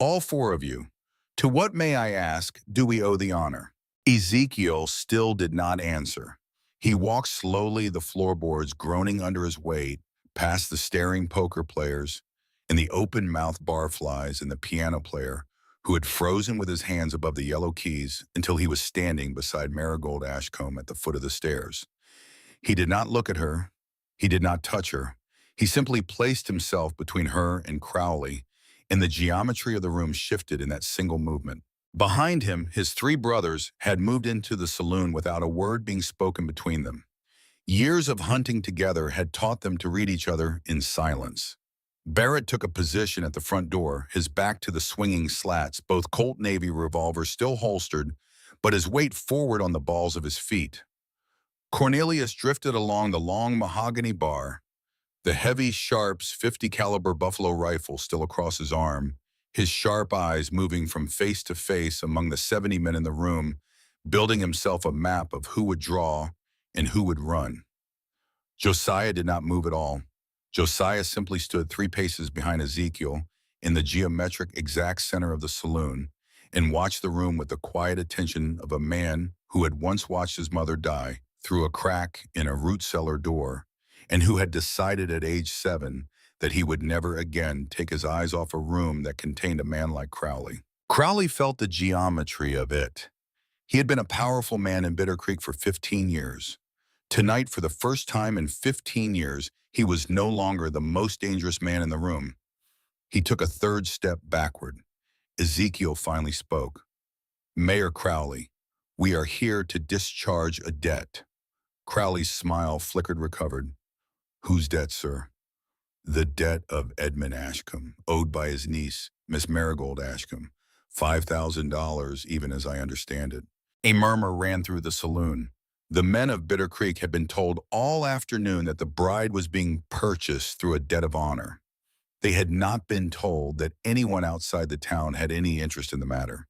All 4 of you. To what, may I ask, do we owe the honor?" Ezekiel still did not answer. He walked slowly, the floorboards groaning under his weight, past the staring poker players and the open-mouthed barflies and the piano player who had frozen with his hands above the yellow keys until he was standing beside Marigold Ashcombe at the foot of the stairs. He did not look at her. He did not touch her. He simply placed himself between her and Crowley, and the geometry of the room shifted in that single movement. Behind him, his 3 brothers had moved into the saloon without a word being spoken between them. Years of hunting together had taught them to read each other in silence. Barrett took a position at the front door, his back to the swinging slats, both Colt Navy revolvers still holstered, but his weight forward on the balls of his feet. Cornelius drifted along the long mahogany bar, the heavy Sharps 50 caliber Buffalo rifle still across his arm, his sharp eyes moving from face to face among the 70 men in the room, building himself a map of who would draw and who would run. Josiah did not move at all. Josiah simply stood 3 paces behind Ezekiel in the geometric exact center of the saloon and watched the room with the quiet attention of a man who had once watched his mother die through a crack in a root cellar door and who had decided at age 7 that he would never again take his eyes off a room that contained a man like Crowley. Crowley felt the geometry of it. He had been a powerful man in Bitter Creek for 15 years. Tonight, for the first time in 15 years, he was no longer the most dangerous man in the room. He took a third step backward. Ezekiel finally spoke. "Mayor Crowley, we are here to discharge a debt." Crowley's smile flickered recovered. "Whose debt, sir?" "The debt of Edmund Ashcombe, owed by his niece, Miss Marigold Ashcombe. $5,000, even as I understand it." A murmur ran through the saloon. The men of Bitter Creek had been told all afternoon that the bride was being purchased through a debt of honor. They had not been told that anyone outside the town had any interest in the matter.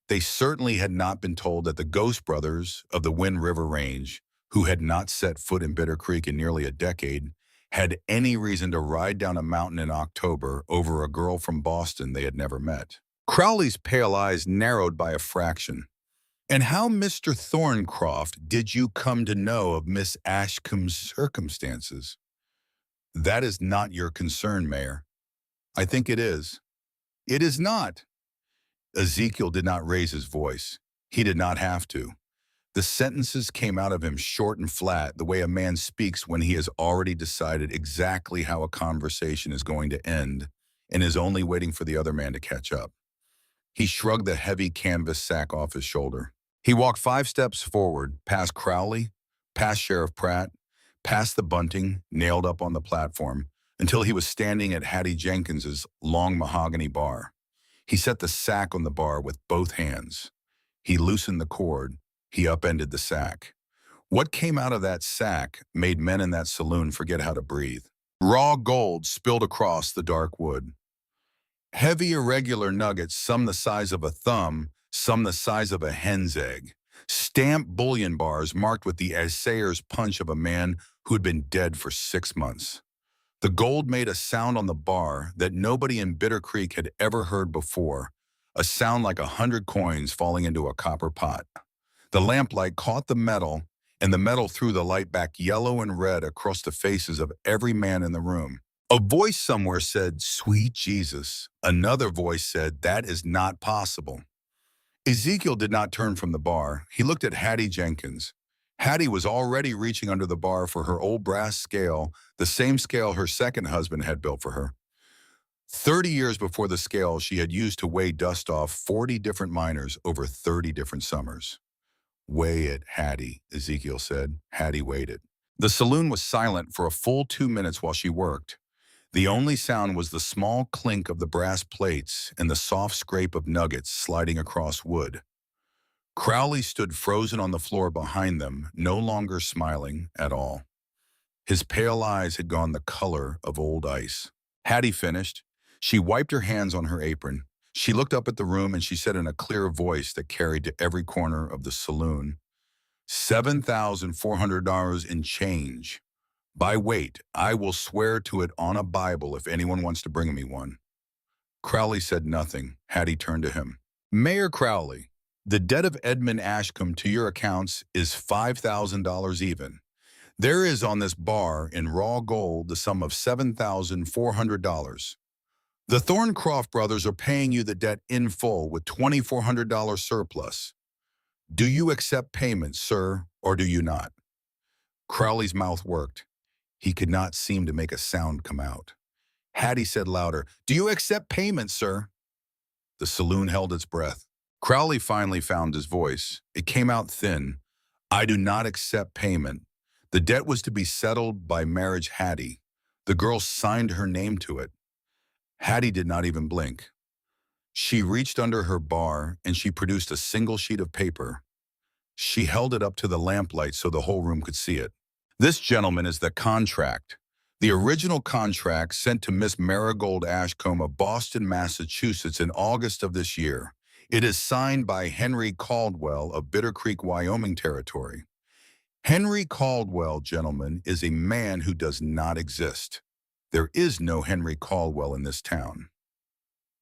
They certainly had not been told that the Ghost Brothers of the Wind River Range, who had not set foot in Bitter Creek in nearly a decade, had any reason to ride down a mountain in October over a girl from Boston they had never met. Crowley's pale eyes narrowed by a fraction. "And how, Mr. Thorncroft, did you come to know of Miss Ashcombe's circumstances?" "That is not your concern, Mayor." "I think it is." "It is not." Ezekiel did not raise his voice. He did not have to. The sentences came out of him short and flat, the way a man speaks when he has already decided exactly how a conversation is going to end and is only waiting for the other man to catch up. He shrugged the heavy canvas sack off his shoulder. He walked 5 steps forward, past Crowley, past Sheriff Pratt, past the bunting nailed up on the platform, until he was standing at Hattie Jenkins's long mahogany bar. He set the sack on the bar with both hands. He loosened the cord. He upended the sack. What came out of that sack made men in that saloon forget how to breathe. Raw gold spilled across the dark wood. Heavy, irregular nuggets, some the size of a thumb, some the size of a hen's egg. Stamped bullion bars marked with the assayer's punch of a man who had been dead for 6 months. The gold made a sound on the bar that nobody in Bitter Creek had ever heard before, a sound like 100 coins falling into a copper pot. The lamplight caught the metal, and the metal threw the light back yellow and red across the faces of every man in the room. A voice somewhere said, "Sweet Jesus." Another voice said, "That is not possible." Ezekiel did not turn from the bar. He looked at Hattie Jenkins. Hattie was already reaching under the bar for her old brass scale, the same scale her second husband had built for her. 30 years before the scale she had used to weigh dust off 40 different miners over 30 different summers. "Weigh it, Hattie," Ezekiel said. Hattie weighed it. The saloon was silent for a full 2 minutes while she worked. The only sound was the small clink of the brass plates and the soft scrape of nuggets sliding across wood. Crowley stood frozen on the floor behind them, no longer smiling at all. His pale eyes had gone the color of old ice. Hattie finished. She wiped her hands on her apron. She looked up at the room and she said in a clear voice that carried to every corner of the saloon, $7,400 in change. By weight, I will swear to it on a Bible if anyone wants to bring me one." Crowley said nothing. Hattie turned to him. "Mayor Crowley, the debt of Edmund Ashcombe to your accounts is $5,000 even. There is on this bar in raw gold the sum of $7,400. The Thorncroft brothers are paying you the debt in full with $2,400 surplus. Do you accept payment, sir, or do you not?" Crowley's mouth worked. He could not seem to make a sound come out. Hattie said louder, "Do you accept payment, sir?" The saloon held its breath. Crowley finally found his voice. It came out thin. "I do not accept payment. The debt was to be settled by marriage, Hattie. The girl signed her name to it." Hattie did not even blink. She reached under her bar and she produced a single sheet of paper. She held it up to the lamplight so the whole room could see it. "This, gentleman, is the contract. The original contract sent to Miss Marigold Ashcombe of Boston, Massachusetts in August of this year. It is signed by Henry Caldwell of Bitter Creek, Wyoming Territory. Henry Caldwell, gentlemen, is a man who does not exist. There is no Henry Caldwell in this town.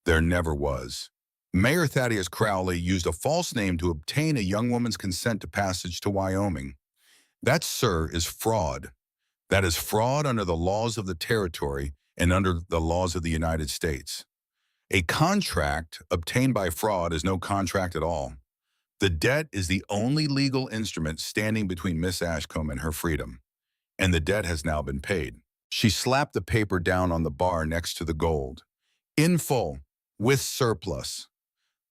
There never was. Mayor Thaddeus Crowley used a false name to obtain a young woman's consent to passage to Wyoming. That, sir, is fraud. That is fraud under the laws of the territory and under the laws of the United States. A contract obtained by fraud is no contract at all. The debt is the only legal instrument standing between Miss Ashcombe and her freedom, and the debt has now been paid. She slapped the paper down on the bar next to the gold. In full, with surplus.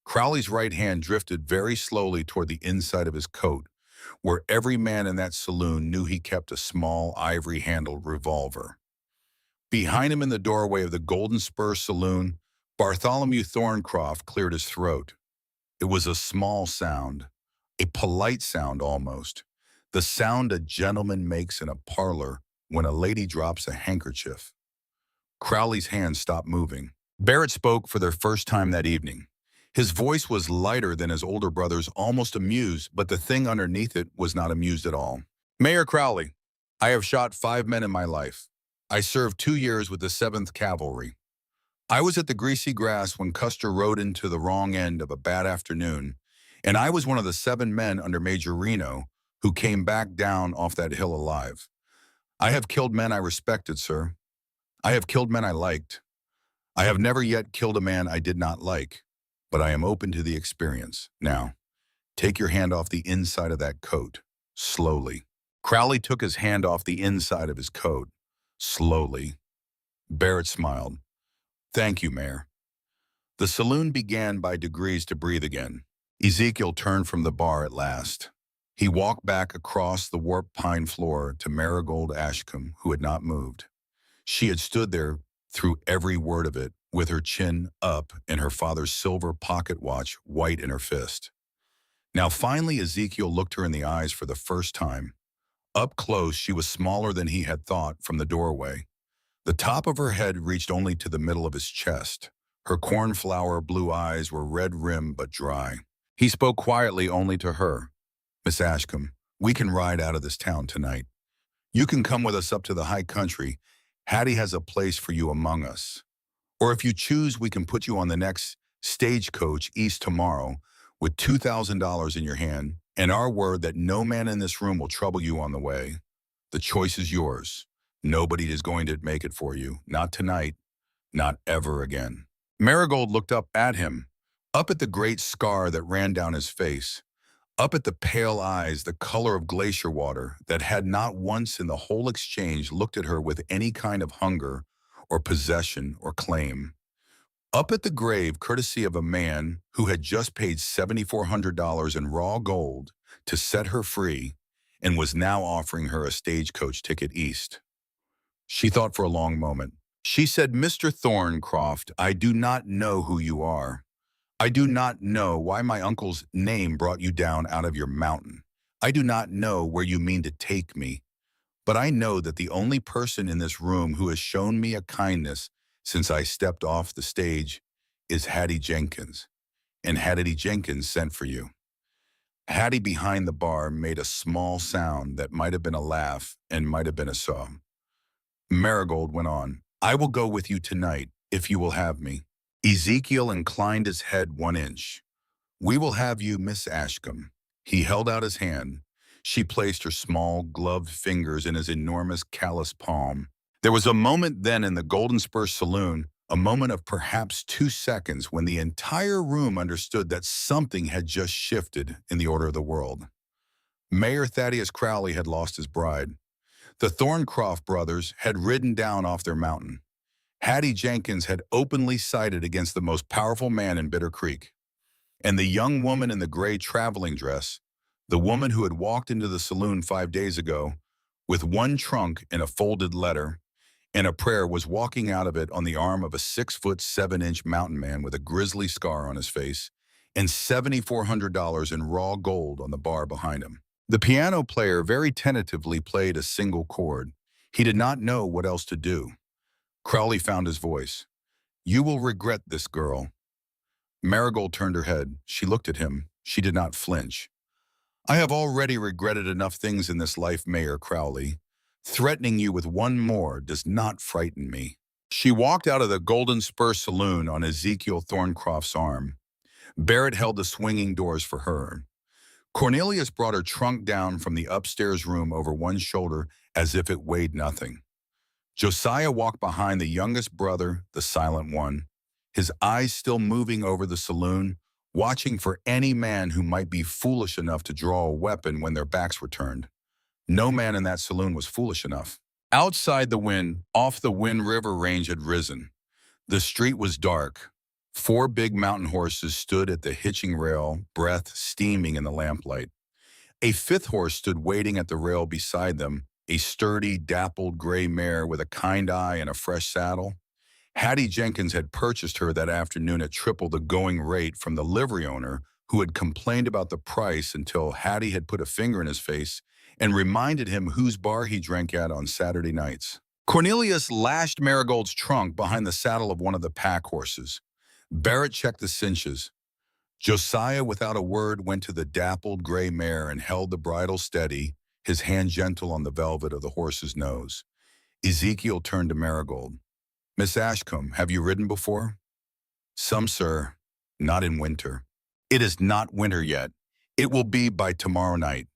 Crowley's right hand drifted very slowly toward the inside of his coat, where every man in that saloon knew he kept a small ivory-handled revolver. Behind him in the doorway of the Golden Spur Saloon, Bartholomew Thorncroft cleared his throat. It was a small sound, a polite sound almost, the sound a gentleman makes in a parlor when a lady drops a handkerchief. Crowley's hand stopped moving. Barrett spoke for the first time that evening. His voice was lighter than his older brother's, almost amused, but the thing underneath it was not amused at all. Mayor Crowley, I have shot 5 men in my life. I served 2 years with the 7th Cavalry. I was at the greasy grass when Custer rode into the wrong end of a bad afternoon, and I was one of the 7 men under Major Reno who came back down off that hill alive. I have killed men I respected, sir. I have killed men I liked. I have never yet killed a man I did not like, but I am open to the experience. Now, take your hand off the inside of that coat, slowly. Crowley took his hand off the inside of his coat, slowly. Barrett smiled. Thank you, Mayor. The saloon began by degrees to breathe again. Ezekiel turned from the bar at last. He walked back across the warped pine floor to Marigold Ashcombe, who had not moved. She had stood there through every word of it, with her chin up and her father's silver pocket watch white in her fist. Now finally Ezekiel looked her in the eyes for the first time. Up close she was smaller than he had thought from the doorway. The top of her head reached only to the middle of his chest. Her cornflower blue eyes were red-rimmed but dry. He spoke quietly only to her. Miss Ashcombe, we can ride out of this town tonight. You can come with us up to the high country. Hattie has a place for you among us. Or if you choose, we can put you on the next stagecoach east tomorrow with $2,000 in your hand and our word that no man in this room will trouble you on the way. The choice is yours. Nobody is going to make it for you. Not tonight. Not ever again. Marigold looked up at him, up at the great scar that ran down his face, up at the pale eyes, the color of glacier water, that had not once in the whole exchange looked at her with any kind of hunger or possession or claim. Up at the grave courtesy of a man who had just paid $7,400 in raw gold to set her free and was now offering her a stagecoach ticket east. She thought for a long moment. She said, Mr. Thorncroft, I do not know who you are. I do not know why my uncle's name brought you down out of your mountain. I do not know where you mean to take me. But I know that the only person in this room who has shown me a kindness since I stepped off the stage is Hattie Jenkins. And Hattie Jenkins sent for you. Hattie behind the bar made a small sound that might have been a laugh and might have been a sob. Marigold went on, I will go with you tonight, if you will have me. Ezekiel inclined his head 1 inch. We will have you, Miss Ashcombe. He held out his hand. She placed her small, gloved fingers in his enormous calloused palm. There was a moment then in the Golden Spur Saloon, a moment of perhaps 2 seconds when the entire room understood that something had just shifted in the order of the world. Mayor Thaddeus Crowley had lost his bride. The Thorncroft brothers had ridden down off their mountain. Hattie Jenkins had openly sided against the most powerful man in Bitter Creek. And the young woman in the gray traveling dress, the woman who had walked into the saloon 5 days ago, with 1 trunk and a folded letter, and a prayer, was walking out of it on the arm of a 6'7" mountain man with a grisly scar on his face and $7,400 in raw gold on the bar behind him. The piano player very tentatively played a single chord. He did not know what else to do. Crowley found his voice. You will regret this, girl. Marigold turned her head. She looked at him. She did not flinch. I have already regretted enough things in this life, Mayor Crowley. Threatening you with one more does not frighten me. She walked out of the Golden Spur Saloon on Ezekiel Thorncroft's arm. Barrett held the swinging doors for her. Cornelius brought her trunk down from the upstairs room over one shoulder as if it weighed nothing. Josiah walked behind the youngest brother, the silent one, his eyes still moving over the saloon, watching for any man who might be foolish enough to draw a weapon when their backs were turned. No man in that saloon was foolish enough. Outside the wind, off the Wind River range had risen. The street was dark. Four big mountain horses stood at the hitching rail, breath steaming in the lamplight. A fifth horse stood waiting at the rail beside them, a sturdy, dappled gray mare with a kind eye and a fresh saddle. Hattie Jenkins had purchased her that afternoon at triple the going rate from the livery owner who had complained about the price until Hattie had put a finger in his face and reminded him whose bar he drank at on Saturday nights. Cornelius lashed Marigold's trunk behind the saddle of one of the pack horses. Barrett checked the cinches. Josiah, without a word, went to the dappled gray mare and held the bridle steady, his hand gentle on the velvet of the horse's nose. Ezekiel turned to Marigold. "Miss Ashcombe, have you ridden before?" "Some, sir. Not in winter." "It is not winter yet. It will be by tomorrow night.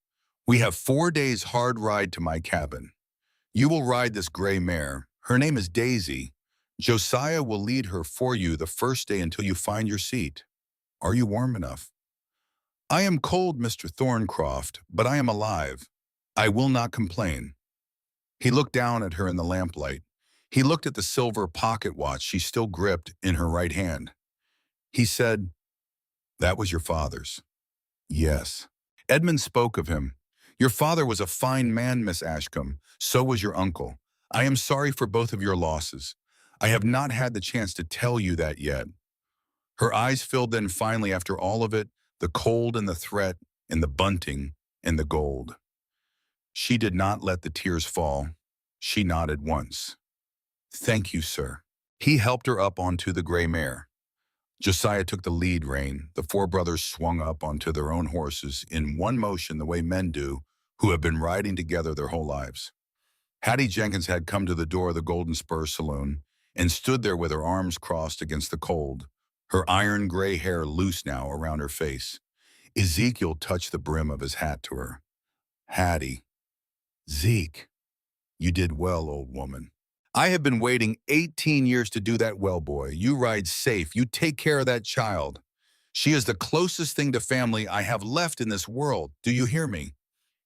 We have 4 days' hard ride to my cabin. You will ride this gray mare. Her name is Daisy. Josiah will lead her for you the first day until you find your seat. Are you warm enough?" "I am cold, Mr. Thorncroft, but I am alive. I will not complain." He looked down at her in the lamplight. He looked at the silver pocket watch she still gripped in her right hand. He said, "That was your father's." "Yes." Edmund spoke of him. "Your father was a fine man, Miss Ashcombe. So was your uncle. I am sorry for both of your losses. I have not had the chance to tell you that yet." Her eyes filled then finally after all of it, the cold and the threat and the bunting and the gold. She did not let the tears fall. She nodded once. "Thank you, sir." He helped her up onto the gray mare. Josiah took the lead rein. The four brothers swung up onto their own horses in one motion the way men do who have been riding together their whole lives. Hattie Jenkins had come to the door of the Golden Spur Saloon and stood there with her arms crossed against the cold, her iron gray hair loose now around her face. Ezekiel touched the brim of his hat to her. "Hattie." "Zeke, you did well, old woman." "I have been waiting 18 years to do that well, boy. You ride safe. You take care of that child. She is the closest thing to family I have left in this world. Do you hear me?"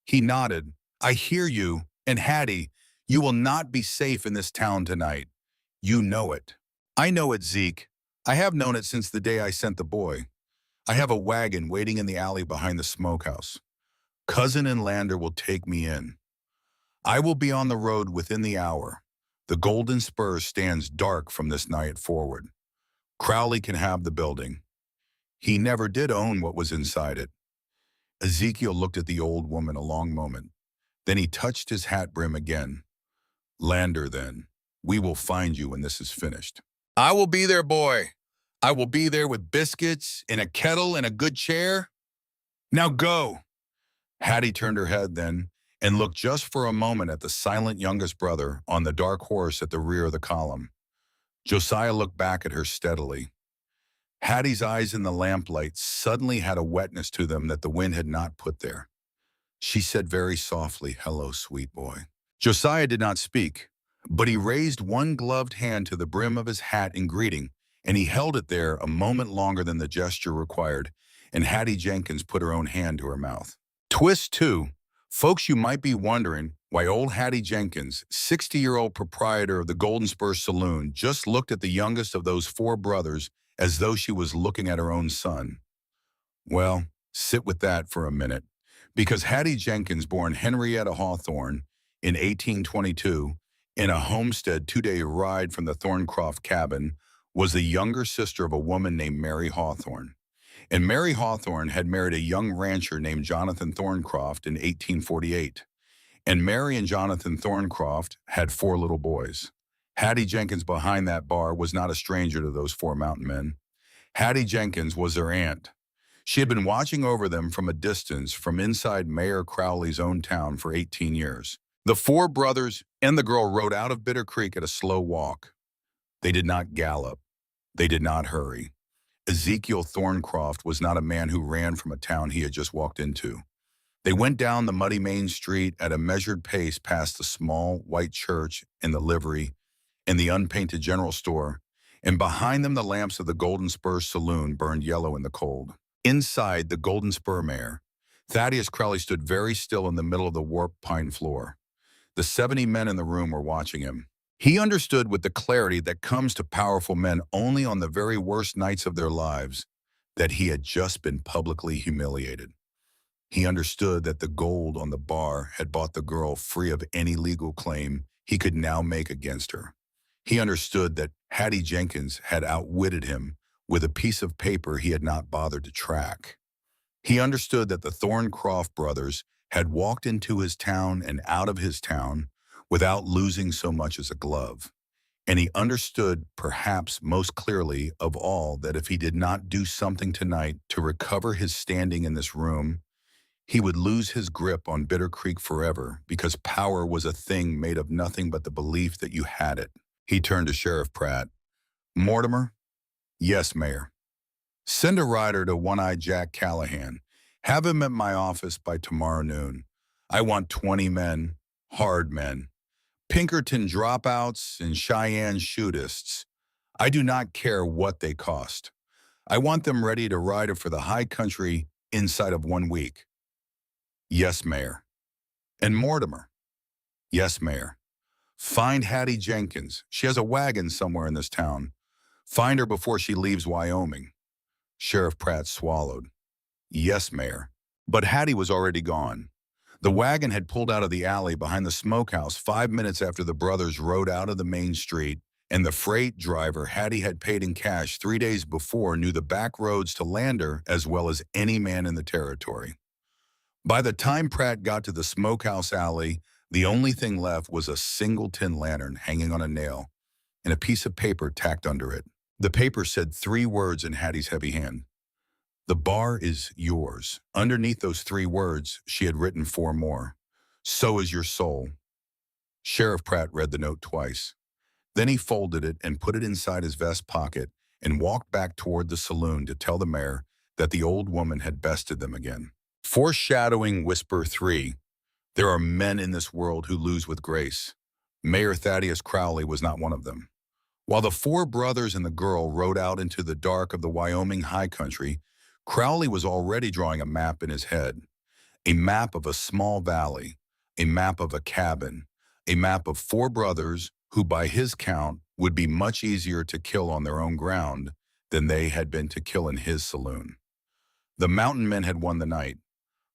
He nodded. "I hear you. And Hattie, you will not be safe in this town tonight. You know it." "I know it, Zeke. I have known it since the day I sent the boy. I have a wagon waiting in the alley behind the smokehouse. Cousin and Lander will take me in. I will be on the road within the hour. The Golden Spur stands dark from this night forward. Crowley can have the building. He never did own what was inside it." Ezekiel looked at the old woman a long moment. Then he touched his hat brim again. "Lander, then. We will find you when this is finished." "I will be there, boy. I will be there with biscuits, in a kettle, and a good chair. Now go." Hattie turned her head then and looked just for a moment at the silent youngest brother on the dark horse at the rear of the column. Josiah looked back at her steadily. Hattie's eyes in the lamplight suddenly had a wetness to them that the wind had not put there. She said very softly, "Hello, sweet boy." Josiah did not speak, but he raised one gloved hand to the brim of his hat in greeting, and he held it there a moment longer than the gesture required, and Hattie Jenkins put her own hand to her mouth. Twist 2. Folks, you might be wondering why old Hattie Jenkins, 60-year-old proprietor of the Golden Spur Saloon, just looked at the youngest of those four brothers as though she was looking at her own son. Well, sit with that for a minute, because Hattie Jenkins, born Henrietta Hawthorne in 1822, in a homestead 2-day ride from the Thorncroft cabin, was the younger sister of a woman named Mary Hawthorne. And Mary Hawthorne had married a young rancher named Jonathan Thorncroft in 1848. And Mary and Jonathan Thorncroft had 4 little boys. Hattie Jenkins behind that bar was not a stranger to those 4 mountain men. Hattie Jenkins was their aunt. She had been watching over them from a distance from inside Mayor Crowley's own town for 18 years. The 4 brothers and the girl rode out of Bitter Creek at a slow walk. They did not gallop. They did not hurry. Ezekiel Thorncroft was not a man who ran from a town he had just walked into. They went down the muddy main street at a measured pace past the small white church and the livery and the unpainted general store, and behind them the lamps of the Golden Spur saloon burned yellow in the cold. Inside the Golden Spur mare, Thaddeus Crowley stood very still in the middle of the warped pine floor. The 70 men in the room were watching him. He understood with the clarity that comes to powerful men only on the very worst nights of their lives that he had just been publicly humiliated. He understood that the gold on the bar had bought the girl free of any legal claim he could now make against her. He understood that Hattie Jenkins had outwitted him with a piece of paper he had not bothered to track. He understood that the Thorncroft brothers had walked into his town and out of his town without losing so much as a glove. And he understood, perhaps most clearly of all, that if he did not do something tonight to recover his standing in this room, he would lose his grip on Bitter Creek forever, because power was a thing made of nothing but the belief that you had it. He turned to Sheriff Pratt. "Mortimer?" "Yes, Mayor." "Send a rider to One-Eyed Jack Callahan. Have him at my office by tomorrow noon. I want 20 men, hard men. Pinkerton dropouts and Cheyenne shootists. I do not care what they cost. I want them ready to ride for the high country inside of 1 week." "Yes, Mayor." "And Mortimer?" "Yes, Mayor. Find Hattie Jenkins. She has a wagon somewhere in this town. Find her before she leaves Wyoming." Sheriff Pratt swallowed. "Yes, Mayor." But Hattie was already gone. The wagon had pulled out of the alley behind the smokehouse 5 minutes after the brothers rode out of the main street, and the freight driver Hattie had paid in cash 3 days before knew the back roads to Lander as well as any man in the territory. By the time Pratt got to the smokehouse alley, the only thing left was a single tin lantern hanging on a nail and a piece of paper tacked under it. The paper said 3 words in Hattie's heavy hand. "The bar is yours." Underneath those 3 words, she had written 4 more. "So is your soul." Sheriff Pratt read the note twice. Then he folded it and put it inside his vest pocket and walked back toward the saloon to tell the mayor that the old woman had bested them again. Foreshadowing Whisper 3. There are men in this world who lose with grace. Mayor Thaddeus Crowley was not one of them. While the 4 brothers and the girl rode out into the dark of the Wyoming high country, Crowley was already drawing a map in his head. A map of a small valley, a map of a cabin, a map of 4 brothers who by his count would be much easier to kill on their own ground than they had been to kill in his saloon. The mountain men had won the night,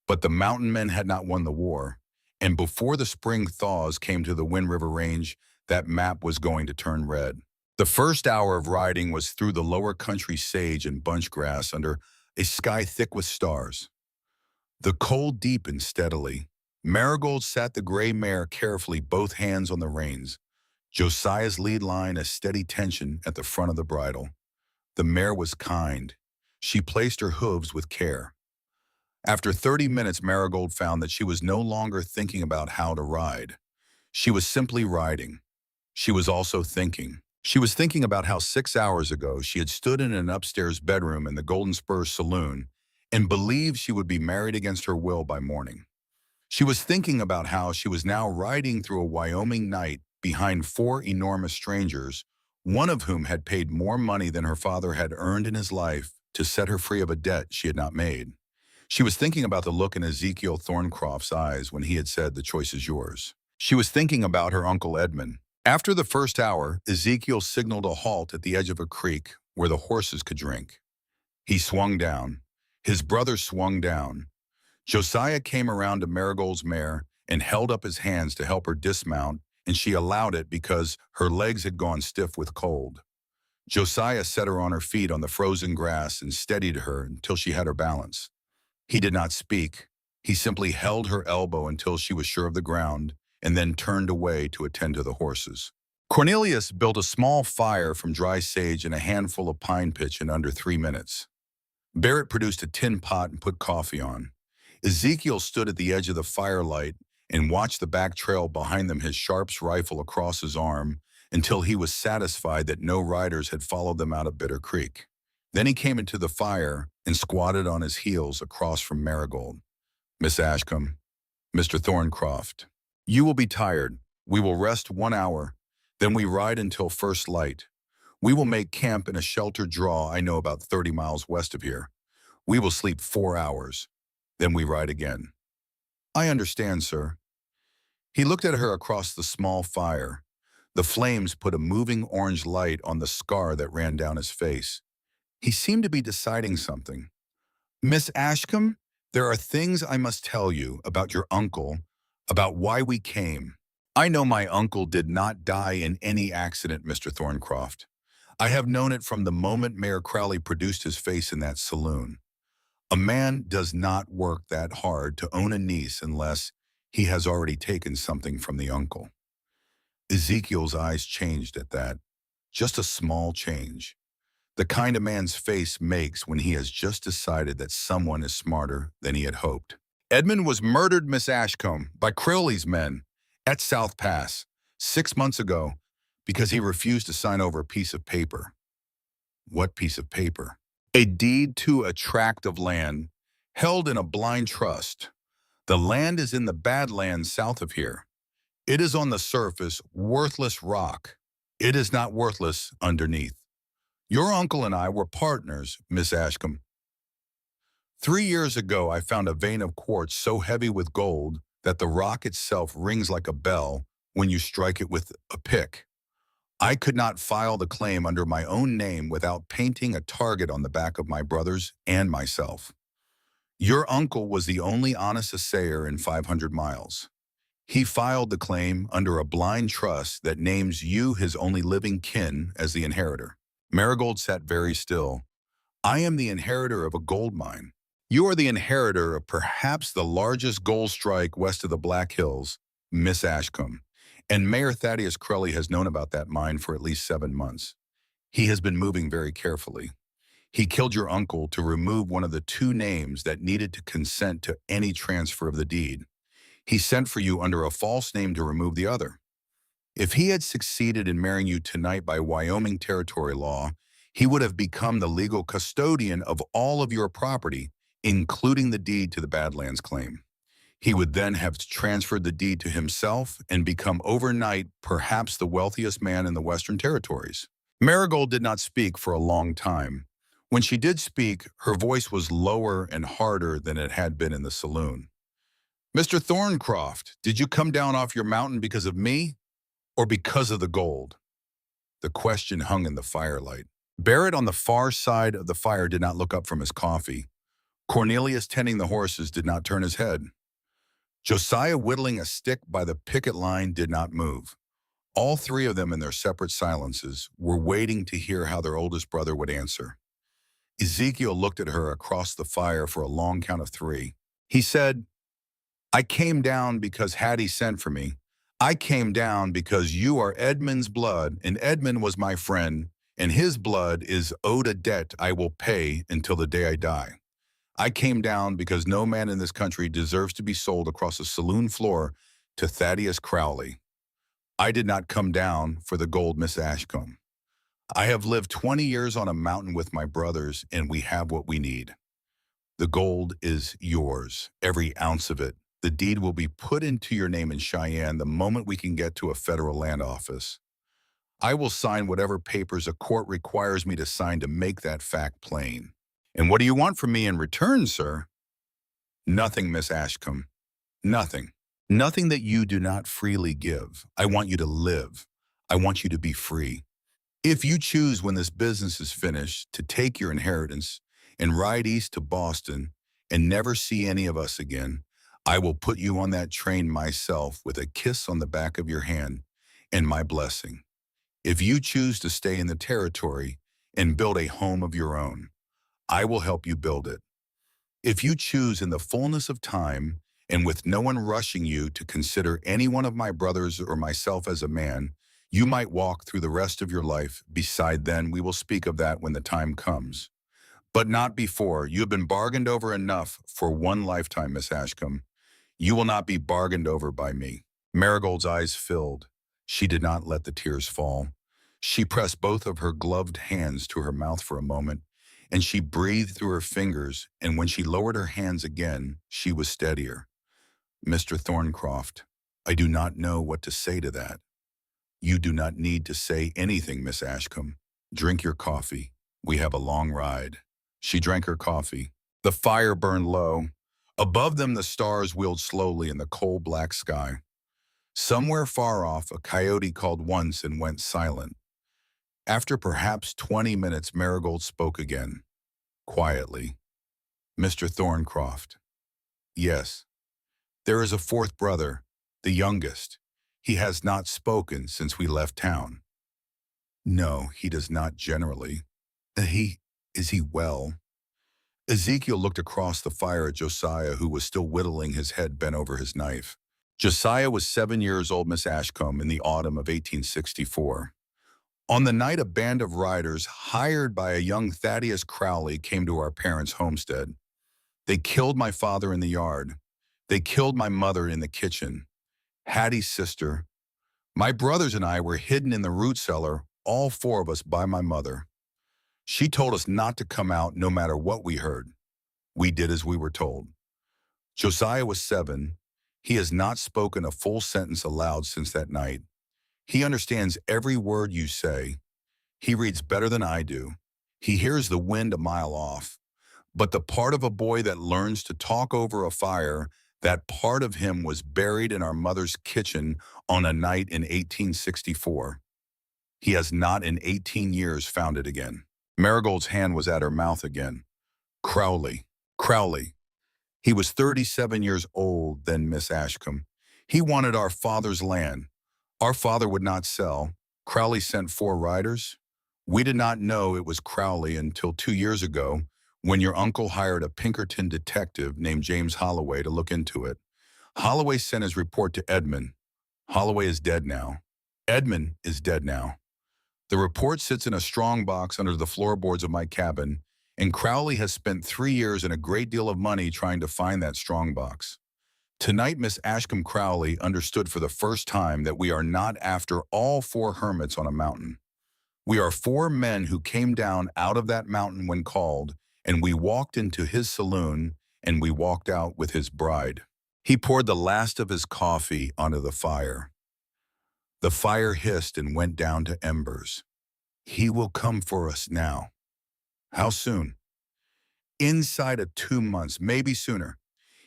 but the mountain men had not won the war, and before the spring thaws came to the Wind River Range, that map was going to turn red. The first hour of riding was through the lower country sage and bunch grass under a sky thick with stars. The cold deepened steadily. Marigold sat the gray mare carefully, both hands on the reins. Josiah's lead line a steady tension at the front of the bridle. The mare was kind. She placed her hooves with care. After 30 minutes, Marigold found that she was no longer thinking about how to ride. She was simply riding. She was also thinking. She was thinking about how 6 hours ago she had stood in an upstairs bedroom in the Golden Spur saloon and believed she would be married against her will by morning. She was thinking about how she was now riding through a Wyoming night behind 4 enormous strangers, one of whom had paid more money than her father had earned in his life to set her free of a debt she had not made. She was thinking about the look in Ezekiel Thorncroft's eyes when he had said, "The choice is yours." She was thinking about her Uncle Edmund. After the first hour, Ezekiel signaled a halt at the edge of a creek where the horses could drink. He swung down. His brother swung down. Josiah came around to Marigold's mare and held up his hands to help her dismount, and she allowed it because her legs had gone stiff with cold. Josiah set her on her feet on the frozen grass and steadied her until she had her balance. He did not speak. He simply held her elbow until she was sure of the ground, and then turned away to attend to the horses. Cornelius built a small fire from dry sage and a handful of pine pitch in under 3 minutes. Barrett produced a tin pot and put coffee on. Ezekiel stood at the edge of the firelight and watched the back trail behind them, his Sharps rifle across his arm, until he was satisfied that no riders had followed them out of Bitter Creek. Then he came into the fire and squatted on his heels across from Marigold. Miss Ashcombe, Mr. Thorncroft, you will be tired. We will rest 1 hour. Then we ride until first light. We will make camp in a sheltered draw I know about 30 miles west of here. We will sleep 4 hours. Then we ride again. I understand, sir. He looked at her across the small fire. The flames put a moving orange light on the scar that ran down his face. He seemed to be deciding something. Miss Ashcombe, there are things I must tell you about your uncle, about why we came. I know my uncle did not die in any accident, Mr. Thorncroft. I have known it from the moment Mayor Crowley produced his face in that saloon. A man does not work that hard to own a niece unless he has already taken something from the uncle. Ezekiel's eyes changed at that. Just a small change. The kind a man's face makes when he has just decided that someone is smarter than he had hoped. Edmund was murdered, Miss Ashcombe, by Crowley's men at South Pass 6 months ago because he refused to sign over a piece of paper. What piece of paper? A deed to a tract of land held in a blind trust. The land is in the Badlands south of here. It is on the surface worthless rock. It is not worthless underneath. Your uncle and I were partners, Miss Ashcombe. 3 years ago, I found a vein of quartz so heavy with gold that the rock itself rings like a bell when you strike it with a pick. I could not file the claim under my own name without painting a target on the back of my brothers and myself. Your uncle was the only honest assayer in 500 miles. He filed the claim under a blind trust that names you his only living kin as the inheritor. Marigold sat very still. I am the inheritor of a gold mine. You are the inheritor of perhaps the largest gold strike west of the Black Hills, Miss Ashcombe. And Mayor Thaddeus Crowley has known about that mine for at least 7 months. He has been moving very carefully. He killed your uncle to remove one of the 2 names that needed to consent to any transfer of the deed. He sent for you under a false name to remove the other. If he had succeeded in marrying you tonight by Wyoming territory law, he would have become the legal custodian of all of your property, including the deed to the Badlands claim. He would then have transferred the deed to himself and become overnight perhaps the wealthiest man in the Western Territories. Marigold did not speak for a long time. When she did speak, her voice was lower and harder than it had been in the saloon. Mr. Thorncroft, did you come down off your mountain because of me or because of the gold? The question hung in the firelight. Barrett on the far side of the fire did not look up from his coffee. Cornelius tending the horses did not turn his head. Josiah whittling a stick by the picket line did not move. All 3 of them in their separate silences were waiting to hear how their oldest brother would answer. Ezekiel looked at her across the fire for a long count of 3. He said, I came down because Hattie sent for me. I came down because you are Edmund's blood, and Edmund was my friend, and his blood is owed a debt I will pay until the day I die. I came down because no man in this country deserves to be sold across a saloon floor to Thaddeus Crowley. I did not come down for the gold, Miss Ashcombe. I have lived 20 years on a mountain with my brothers, and we have what we need. The gold is yours, every ounce of it. The deed will be put into your name in Cheyenne the moment we can get to a federal land office. I will sign whatever papers a court requires me to sign to make that fact plain. And what do you want from me in return, sir? Nothing, Miss Ashcombe. Nothing. Nothing that you do not freely give. I want you to live. I want you to be free. If you choose when this business is finished to take your inheritance and ride east to Boston and never see any of us again, I will put you on that train myself with a kiss on the back of your hand and my blessing. If you choose to stay in the territory and build a home of your own, I will help you build it. If you choose in the fullness of time and with no one rushing you to consider any one of my brothers or myself as a man, you might walk through the rest of your life beside then. We will speak of that when the time comes. But not before. You have been bargained over enough for one lifetime, Miss Ashcombe. You will not be bargained over by me. Marigold's eyes filled. She did not let the tears fall. She pressed both of her gloved hands to her mouth for a moment, and she breathed through her fingers, and when she lowered her hands again, she was steadier. Mr. Thorncroft, I do not know what to say to that. You do not need to say anything, Miss Ashcombe. Drink your coffee. We have a long ride. She drank her coffee. The fire burned low. Above them, the stars wheeled slowly in the coal-black sky. Somewhere far off, a coyote called once and went silent. After perhaps 20 minutes, Marigold spoke again, quietly. Mr. Thorncroft. Yes. There is a fourth brother, the youngest. He has not spoken since we left town. No, he does not generally. Is he well? Ezekiel looked across the fire at Josiah, who was still whittling, his head bent over his knife. Josiah was 7 years old, Miss Ashcombe, in the autumn of 1864. On the night, a band of riders hired by a young Thaddeus Crowley came to our parents' homestead. They killed my father in the yard. They killed my mother in the kitchen. Hattie's sister. My brothers and I were hidden in the root cellar, all four of us, by my mother. She told us not to come out no matter what we heard. We did as we were told. Josiah was 7. He has not spoken a full sentence aloud since that night. He understands every word you say. He reads better than I do. He hears the wind a mile off. But the part of a boy that learns to talk over a fire, that part of him was buried in our mother's kitchen on a night in 1864. He has not in 18 years found it again. Marigold's hand was at her mouth again. Crowley. He was 37 years old then, Miss Ashcombe. He wanted our father's land. Our father would not sell. Crowley sent 4 riders. We did not know it was Crowley until 2 years ago, when your uncle hired a Pinkerton detective named James Holloway to look into it. Holloway sent his report to Edmund. Holloway is dead now. Edmund is dead now. The report sits in a strong box under the floorboards of my cabin, and Crowley has spent 3 years and a great deal of money trying to find that strong box. Tonight, Miss Ashcombe Crowley understood for the first time that we are not after all 4 hermits on a mountain. We are 4 men who came down out of that mountain when called, and we walked into his saloon, and we walked out with his bride. He poured the last of his coffee onto the fire. The fire hissed and went down to embers. He will come for us now. How soon? Inside of 2 months, maybe sooner.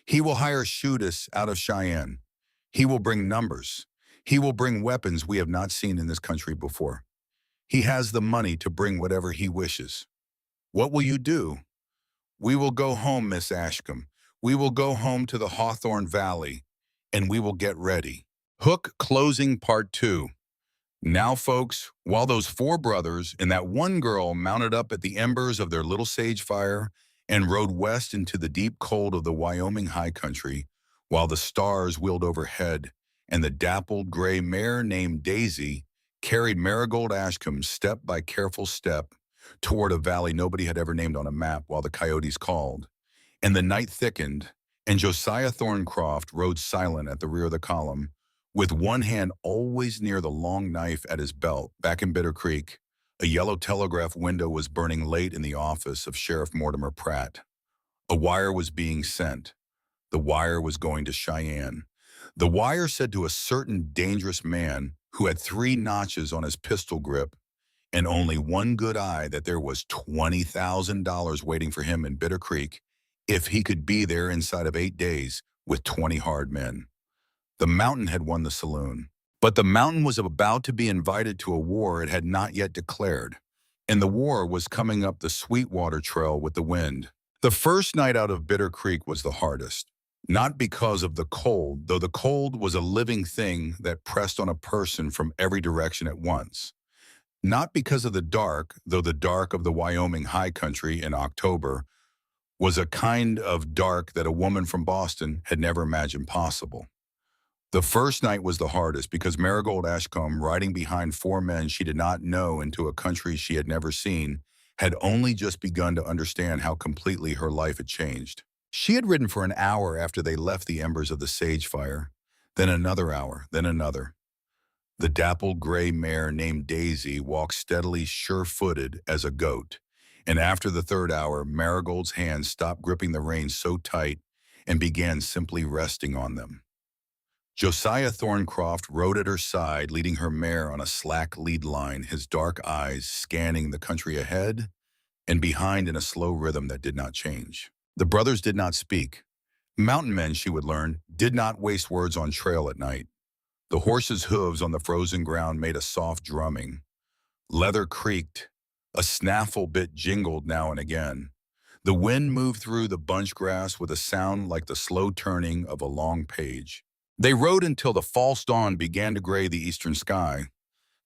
He will hire Shootist out of Cheyenne. He will bring numbers. He will bring weapons we have not seen in this country before. He has the money to bring whatever he wishes. What will you do? We will go home, Miss Ashcombe. We will go home to the Hawthorne Valley, and we will get ready. Hook closing part 2. Now, folks, while those 4 brothers and that one girl mounted up at the embers of their little sage fire and rode west into the deep cold of the Wyoming high country, while the stars wheeled overhead and the dappled gray mare named Daisy carried Marigold Ashcombe step by careful step toward a valley nobody had ever named on a map, while the coyotes called, and the night thickened, and Josiah Thorncroft rode silent at the rear of the column, with one hand always near the long knife at his belt. Back in Bitter Creek, a yellow telegraph window was burning late in the office of Sheriff Mortimer Pratt. A wire was being sent. The wire was going to Cheyenne. The wire said to a certain dangerous man who had 3 notches on his pistol grip and only one good eye that there was $20,000 waiting for him in Bitter Creek if he could be there inside of 8 days with 20 hard men. The mountain had won the saloon, but the mountain was about to be invited to a war it had not yet declared, and the war was coming up the Sweetwater Trail with the wind. The first night out of Bitter Creek was the hardest, not because of the cold, though the cold was a living thing that pressed on a person from every direction at once. Not because of the dark, though the dark of the Wyoming high country in October was a kind of dark that a woman from Boston had never imagined possible. The first night was the hardest because Marigold Ashcombe, riding behind 4 men she did not know into a country she had never seen, had only just begun to understand how completely her life had changed. She had ridden for an hour after they left the embers of the sage fire, then another hour, then another. The dappled gray mare named Daisy walked steadily, sure-footed as a goat, And after the third hour, Marigold's hands stopped gripping the reins so tight and began simply resting on them. Josiah Thorncroft rode at her side, leading her mare on a slack lead line, his dark eyes scanning the country ahead and behind in a slow rhythm that did not change. The brothers did not speak. Mountain men, she would learn, did not waste words on trail at night. The horses' hooves on the frozen ground made a soft drumming. Leather creaked. A snaffle bit jingled now and again. The wind moved through the bunch grass with a sound like the slow turning of a long page. They rode until the false dawn began to gray the eastern sky.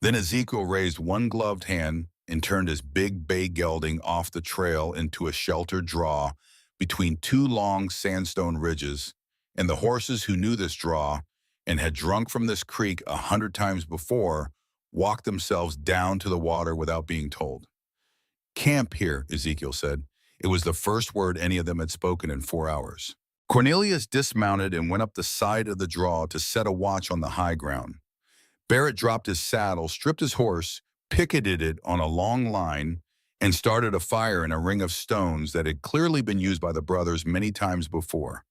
Then Ezekiel raised one gloved hand and turned his big bay gelding off the trail into a sheltered draw between two long sandstone ridges, and the horses who knew this draw and had drunk from this creek 100 times before walked themselves down to the water without being told. "Camp here," Ezekiel said. It was the first word any of them had spoken in 4 hours. Cornelius dismounted and went up the side of the draw to set a watch on the high ground. Barrett dropped his saddle, stripped his horse, picketed it on a long line, and started a fire in a ring of stones that had clearly been used by the brothers many times before.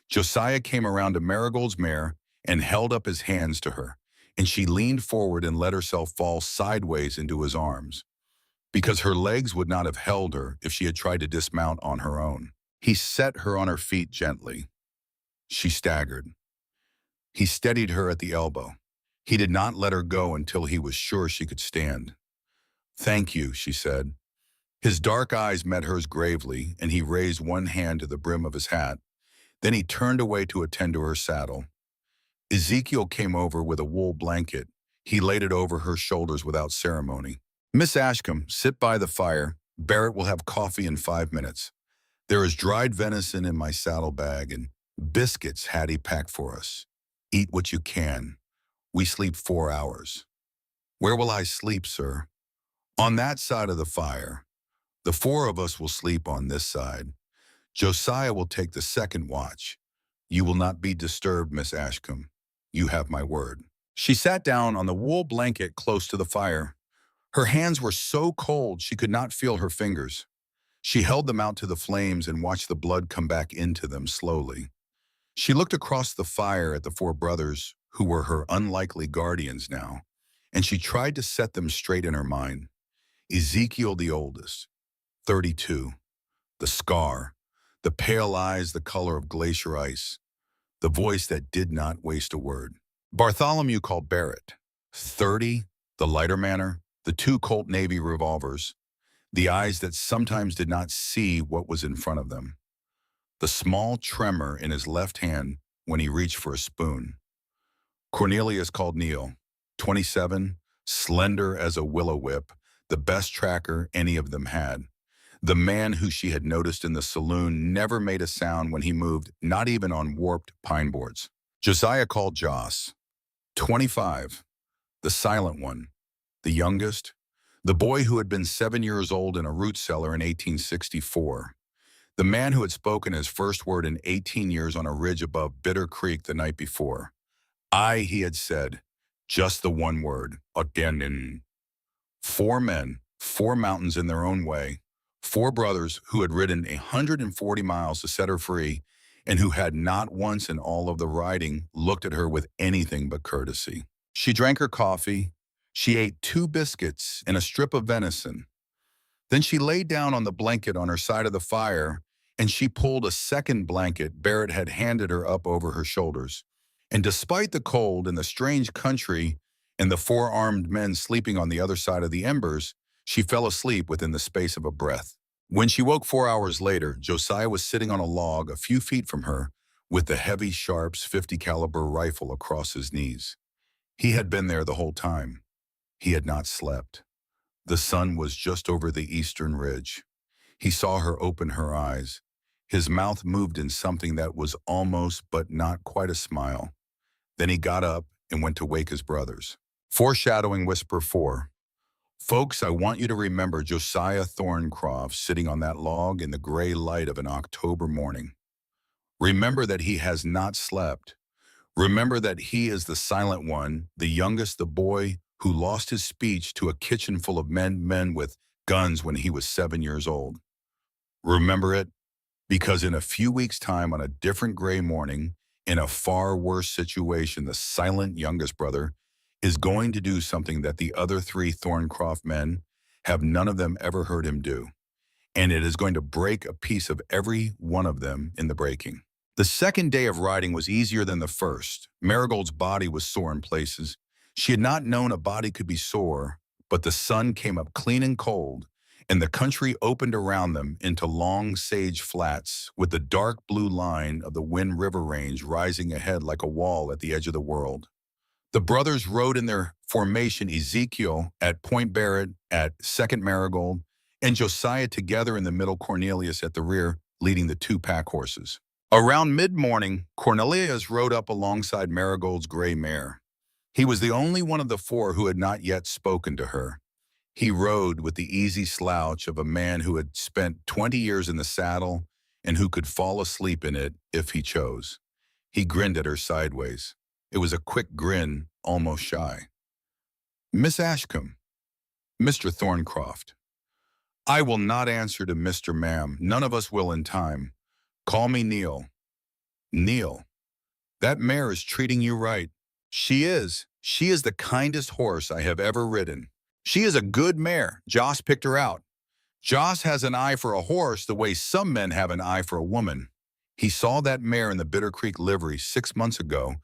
Josiah came around to Marigold's mare and held up his hands to her, and she leaned forward and let herself fall sideways into his arms, because her legs would not have held her if she had tried to dismount on her own. He set her on her feet gently. She staggered. He steadied her at the elbow. He did not let her go until he was sure she could stand. "Thank you," she said. His dark eyes met hers gravely, and he raised one hand to the brim of his hat. Then he turned away to attend to her saddle. Ezekiel came over with a wool blanket. He laid it over her shoulders without ceremony. "Miss Ashcombe, sit by the fire. Barrett will have coffee in 5 minutes. There is dried venison in my saddlebag and biscuits Hattie packed for us. Eat what you can. We sleep 4 hours." "Where will I sleep, sir?" "On that side of the fire. The 4 of us will sleep on this side. Josiah will take the second watch. You will not be disturbed, Miss Ashcombe. You have my word." She sat down on the wool blanket close to the fire. Her hands were so cold she could not feel her fingers. She held them out to the flames and watched the blood come back into them slowly. She looked across the fire at the 4 brothers, who were her unlikely guardians now, and she tried to set them straight in her mind. Ezekiel the oldest, 32, the scar, the pale eyes the color of glacier ice, the voice that did not waste a word. Bartholomew called Barrett, 30, the lighter manner, the 2 Colt Navy revolvers, the eyes that sometimes did not see what was in front of them, the small tremor in his left hand when he reached for a spoon. Cornelius called Neil, 27, slender as a willow whip, the best tracker any of them had. The man who she had noticed in the saloon never made a sound when he moved, not even on warped pine boards. Josiah called Joss, 25, the silent one, the youngest, the boy who had been 7 years old in a root cellar in 1864, the man who had spoken his first word in 18 years on a ridge above Bitter Creek the night before. He had said, just the one word, Otgenin. 4 men, 4 mountains in their own way, 4 brothers who had ridden 140 miles to set her free and who had not once in all of the riding looked at her with anything but courtesy. She drank her coffee. She ate 2 biscuits and a strip of venison. Then she lay down on the blanket on her side of the fire, and she pulled a second blanket Barrett had handed her up over her shoulders. And despite the cold and the strange country and the 4 armed men sleeping on the other side of the embers, she fell asleep within the space of a breath. When she woke 4 hours later, Josiah was sitting on a log a few feet from her with the heavy Sharps 50 caliber rifle across his knees. He had been there the whole time. He had not slept. The sun was just over the eastern ridge. He saw her open her eyes. His mouth moved in something that was almost but not quite a smile. Then he got up and went to wake his brothers. Foreshadowing whisper 4. Folks, I want you to remember Josiah Thorncroft sitting on that log in the gray light of an October morning. Remember that he has not slept. Remember that he is the silent one, the youngest, the boy who lost his speech to a kitchen full of men with guns when he was 7 years old. Remember it? Because in a few weeks' time, on a different gray morning, in a far worse situation, the silent youngest brother is going to do something that the other three Thorncroft men have none of them ever heard him do. And it is going to break a piece of every one of them in the breaking. The second day of riding was easier than the first. Marigold's body was sore in places. She had not known a body could be sore, but the sun came up clean and cold, and the country opened around them into long sage flats with the dark blue line of the Wind River Range rising ahead like a wall at the edge of the world. The brothers rode in their formation, Ezekiel at Point Barrett at Second Marigold, and Josiah together in the middle, Cornelius at the rear, leading the two pack horses. Around mid-morning, Cornelius rode up alongside Marigold's gray mare. He was the only one of the four who had not yet spoken to her. He rode with the easy slouch of a man who had spent 20 years in the saddle and who could fall asleep in it if he chose. He grinned at her sideways. It was a quick grin, almost shy. "Miss Ashcombe, Mr. Thorncroft." "I will not answer to Mr. Ma'am. None of us will in time. Call me Neil." "Neil, that mare is treating you right." "She is. She is the kindest horse I have ever ridden. She is a good mare. Joss picked her out. Joss has an eye for a horse the way some men have an eye for a woman. He saw that mare in the Bitter Creek livery 6 months ago,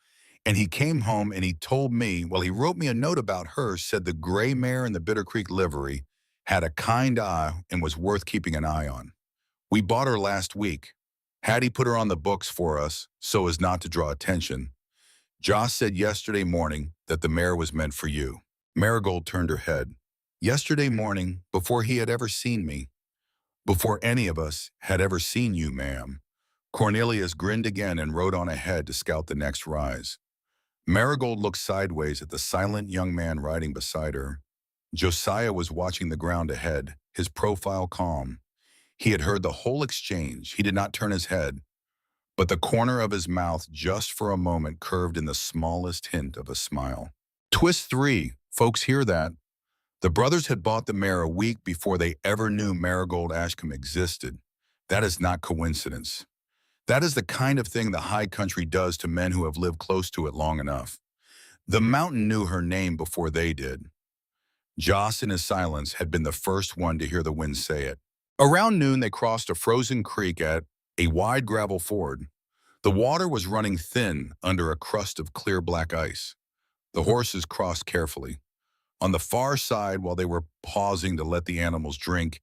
and he came home and he told me, well, he wrote me a note about her, said the gray mare in the Bitter Creek livery had a kind eye and was worth keeping an eye on. We bought her last week. Hattie put her on the books for us so as not to draw attention. Joss said yesterday morning that the mare was meant for you." Marigold turned her head. "Yesterday morning, before he had ever seen me, before any of us had ever seen you, ma'am." Cornelius grinned again and rode on ahead to scout the next rise. Marigold looked sideways at the silent young man riding beside her. Josiah was watching the ground ahead, his profile calm. He had heard the whole exchange. He did not turn his head, but the corner of his mouth just for a moment curved in the smallest hint of a smile. Twist 3. Folks hear that. The brothers had bought the mare a week before they ever knew Marigold Ashcombe existed. That is not coincidence. That is the kind of thing the high country does to men who have lived close to it long enough. The mountain knew her name before they did. Joss, in his silence, had been the first one to hear the wind say it. Around noon, they crossed a frozen creek at a wide gravel ford. The water was running thin under a crust of clear black ice. The horses crossed carefully. On the far side, while they were pausing to let the animals drink,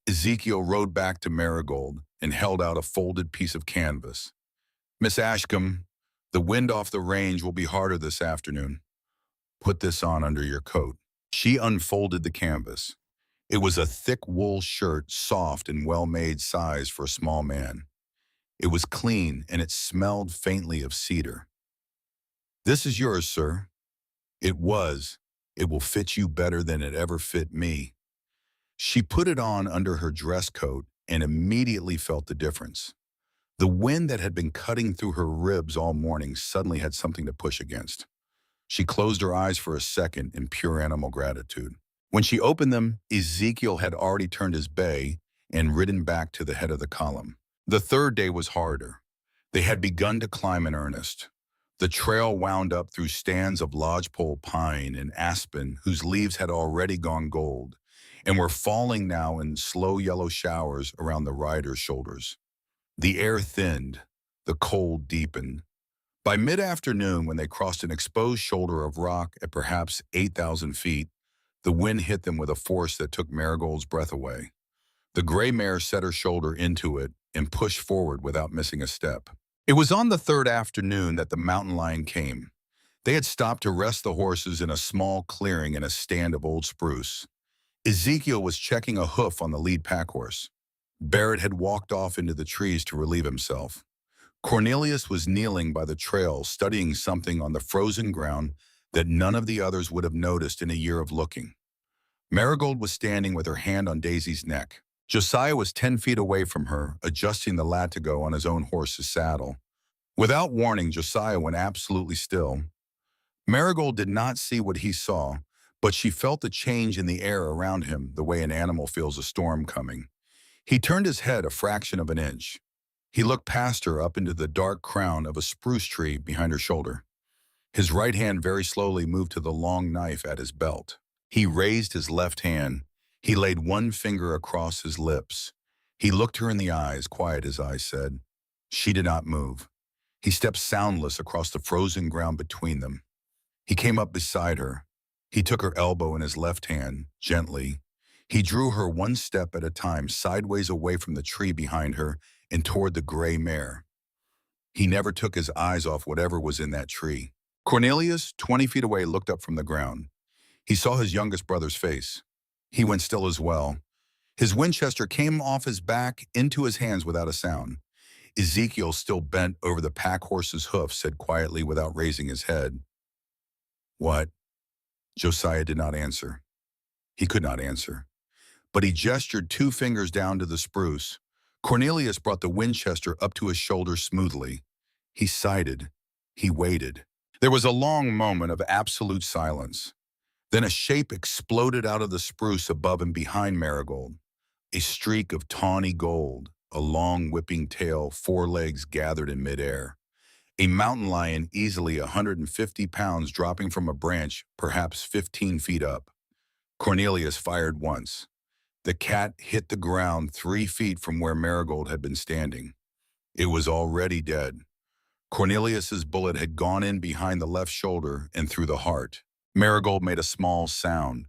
Ezekiel rode back to Marigold and held out a folded piece of canvas. "Miss Ashcombe, the wind off the range will be harder this afternoon. Put this on under your coat." She unfolded the canvas. It was a thick wool shirt, soft and well-made size for a small man. It was clean and it smelled faintly of cedar. "This is yours, sir." It was. "It will fit you better than it ever fit me." She put it on under her dress coat and immediately felt the difference. The wind that had been cutting through her ribs all morning suddenly had something to push against. She closed her eyes for a second in pure animal gratitude. When she opened them, Ezekiel had already turned his bay and ridden back to the head of the column. The third day was harder. They had begun to climb in earnest. The trail wound up through stands of lodgepole pine and aspen whose leaves had already gone gold and were falling now in slow yellow showers around the riders' shoulders. The air thinned, the cold deepened. By mid-afternoon, when they crossed an exposed shoulder of rock at perhaps 8,000 feet, the wind hit them with a force that took Marigold's breath away. The gray mare set her shoulder into it and pushed forward without missing a step. It was on the third afternoon that the mountain lion came. They had stopped to rest the horses in a small clearing in a stand of old spruce. Ezekiel was checking a hoof on the lead pack horse. Barrett had walked off into the trees to relieve himself. Cornelius was kneeling by the trail, studying something on the frozen ground that none of the others would have noticed in a year of looking. Marigold was standing with her hand on Daisy's neck. Josiah was 10 feet away from her, adjusting the latigo on his own horse's saddle. Without warning, Josiah went absolutely still. Marigold did not see what he saw, but she felt the change in the air around him the way an animal feels a storm coming. He turned his head a fraction of an inch. He looked past her up into the dark crown of a spruce tree behind her shoulder. His right hand very slowly moved to the long knife at his belt. He raised his left hand. He laid one finger across his lips. He looked her in the eyes, quiet his eyes said. She did not move. He stepped soundless across the frozen ground between them. He came up beside her. He took her elbow in his left hand, gently. He drew her one step at a time, sideways away from the tree behind her and toward the gray mare. He never took his eyes off whatever was in that tree. Cornelius, 20 feet away, looked up from the ground. He saw his youngest brother's face. He went still as well. His Winchester came off his back into his hands without a sound. Ezekiel, still bent over the pack horse's hoof, said quietly without raising his head, "What?" Josiah did not answer. He could not answer. But he gestured two fingers down to the spruce. Cornelius brought the Winchester up to his shoulder smoothly. He sighted. He waited. There was a long moment of absolute silence. Then a shape exploded out of the spruce above and behind Marigold. A streak of tawny gold, a long whipping tail, four legs gathered in midair. A mountain lion easily 150 pounds dropping from a branch, perhaps 15 feet up. Cornelius fired once. The cat hit the ground 3 feet from where Marigold had been standing. It was already dead. Cornelius's bullet had gone in behind the left shoulder and through the heart. Marigold made a small sound,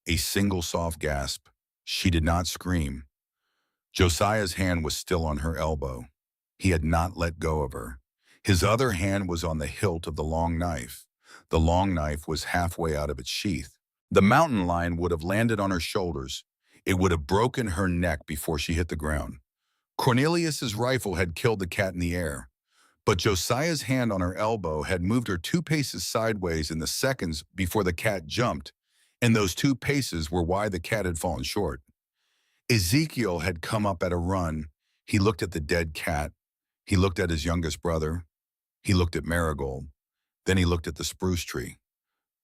a single soft gasp. She did not scream. Josiah's hand was still on her elbow. He had not let go of her. His other hand was on the hilt of the long knife. The long knife was halfway out of its sheath. The mountain lion would have landed on her shoulders. It would have broken her neck before she hit the ground. Cornelius's rifle had killed the cat in the air, but Josiah's hand on her elbow had moved her 2 paces sideways in the seconds before the cat jumped, and those 2 paces were why the cat had fallen short. Ezekiel had come up at a run. He looked at the dead cat. He looked at his youngest brother. He looked at Marigold. Then he looked at the spruce tree.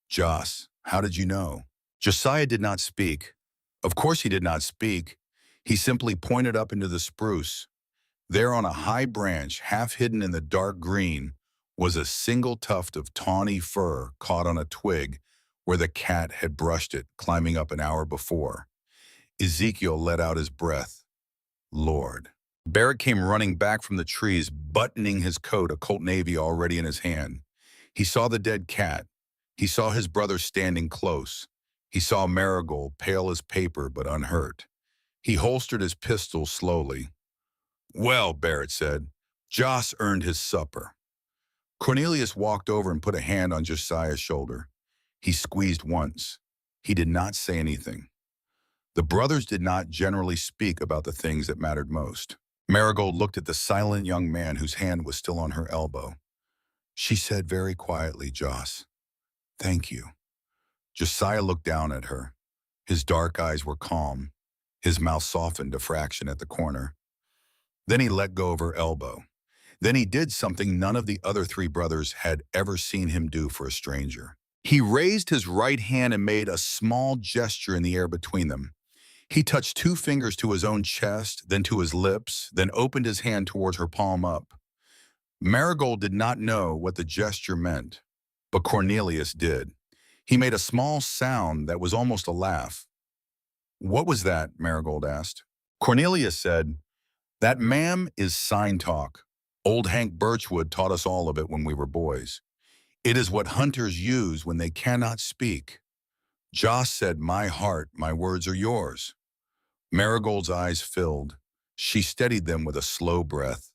"Joss, how did you know?" Josiah did not speak. Of course he did not speak. He simply pointed up into the spruce. There on a high branch, half hidden in the dark green, was a single tuft of tawny fur caught on a twig where the cat had brushed it, climbing up an hour before. Ezekiel let out his breath. Lord. Barrett came running back from the trees, buttoning his coat, a Colt Navy already in his hand. He saw the dead cat. He saw his brother standing close. He saw Marigold, pale as paper but unhurt. He holstered his pistol slowly. "Well," Barrett said, "Joss earned his supper." Cornelius walked over and put a hand on Josiah's shoulder. He squeezed once. He did not say anything. The brothers did not generally speak about the things that mattered most. Marigold looked at the silent young man whose hand was still on her elbow. She said very quietly, "Joss, thank you." Josiah looked down at her. His dark eyes were calm. His mouth softened a fraction at the corner. Then he let go of her elbow. Then he did something none of the other 3 brothers had ever seen him do for a stranger. He raised his right hand and made a small gesture in the air between them. He touched 2 fingers to his own chest, then to his lips, then opened his hand towards her palm up. Marigold did not know what the gesture meant, but Cornelius did. He made a small sound that was almost a laugh. "What was that?" Marigold asked. Cornelius said, "That, ma'am, is sign talk. Old Hank Birchwood taught us all of it when we were boys. It is what hunters use when they cannot speak. Joss said, 'My heart, my words are yours.'" Marigold's eyes filled. She steadied them with a slow breath.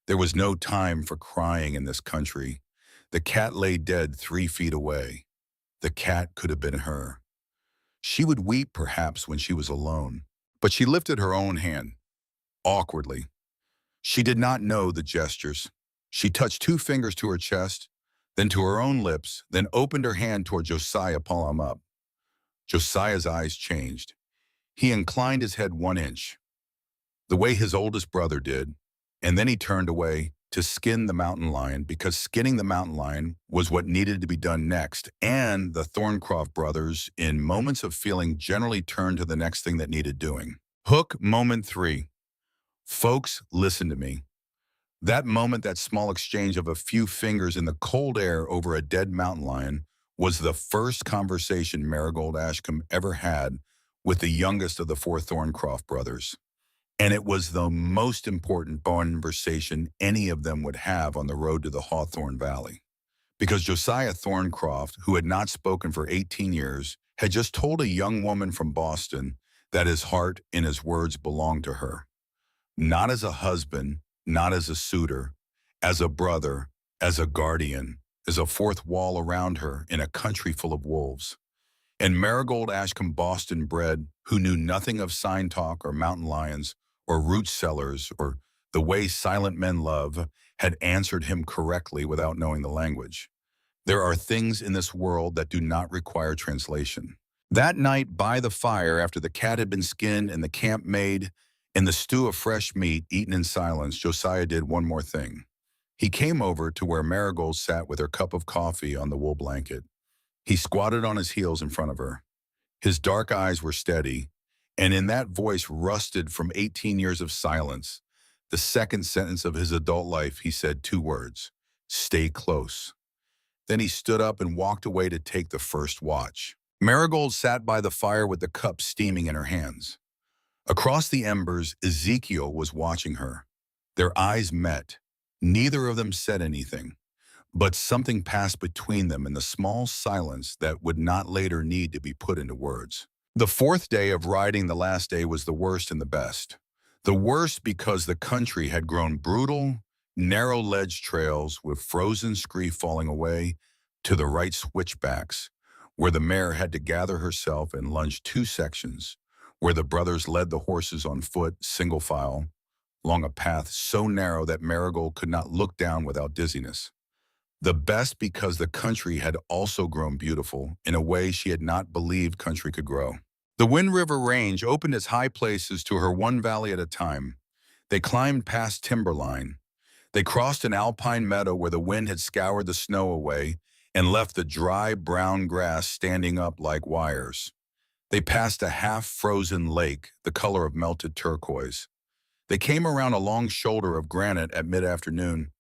There was no time for crying in this country. The cat lay dead 3 feet away. The cat could have been her. She would weep perhaps when she was alone, but she lifted her own hand, awkwardly. She did not know the gestures. She touched 2 fingers to her chest, then to her own lips, then opened her hand toward Josiah, palm up. Josiah's eyes changed. He inclined his head 1 inch, the way his oldest brother did, and then he turned away, to skin the mountain lion because skinning the mountain lion was what needed to be done next, and the Thorncroft brothers, in moments of feeling, generally turned to the next thing that needed doing. Hook moment 3. Folks, listen to me. That moment, that small exchange of a few fingers in the cold air over a dead mountain lion, was the first conversation Marigold Ashcombe ever had with the youngest of the four Thorncroft brothers. And it was the most important conversation any of them would have on the road to the Hawthorne Valley. Because Josiah Thorncroft, who had not spoken for 18 years, had just told a young woman from Boston that his heart and his words belonged to her. Not as a husband, not as a suitor, as a brother, as a guardian, as a fourth wall around her in a country full of wolves. And Marigold Ashcombe, Boston bred, who knew nothing of sign talk or mountain lions or root cellars or the way silent men love, had answered him correctly without knowing the language. There are things in this world that do not require translation. That night by the fire, after the cat had been skinned and the camp made and the stew of fresh meat eaten in silence, Josiah did one more thing. He came over to where Marigold sat with her cup of coffee on the wool blanket. He squatted on his heels in front of her. His dark eyes were steady, and in that voice rusted from 18 years of silence, the second sentence of his adult life, he said two words: stay close. Then he stood up and walked away to take the first watch. Marigold sat by the fire with the cup steaming in her hands. Across the embers, Ezekiel was watching her. Their eyes met. Neither of them said anything, but something passed between them in the small silence that would not later need to be put into words. The fourth day of riding, the last day, was the worst and the best. The worst because the country had grown brutal, narrow ledge trails with frozen scree falling away to the right switchbacks, where the mare had to gather herself and lunge two sections, where the brothers led the horses on foot, single file, along a path so narrow that Marigold could not look down without dizziness. The best because the country had also grown beautiful in a way she had not believed country could grow. The Wind River Range opened its high places to her one valley at a time. They climbed past timberline. They crossed an alpine meadow where the wind had scoured the snow away and left the dry brown grass standing up like wires. They passed a half-frozen lake, the color of melted turquoise. They came around a long shoulder of granite at mid-afternoon,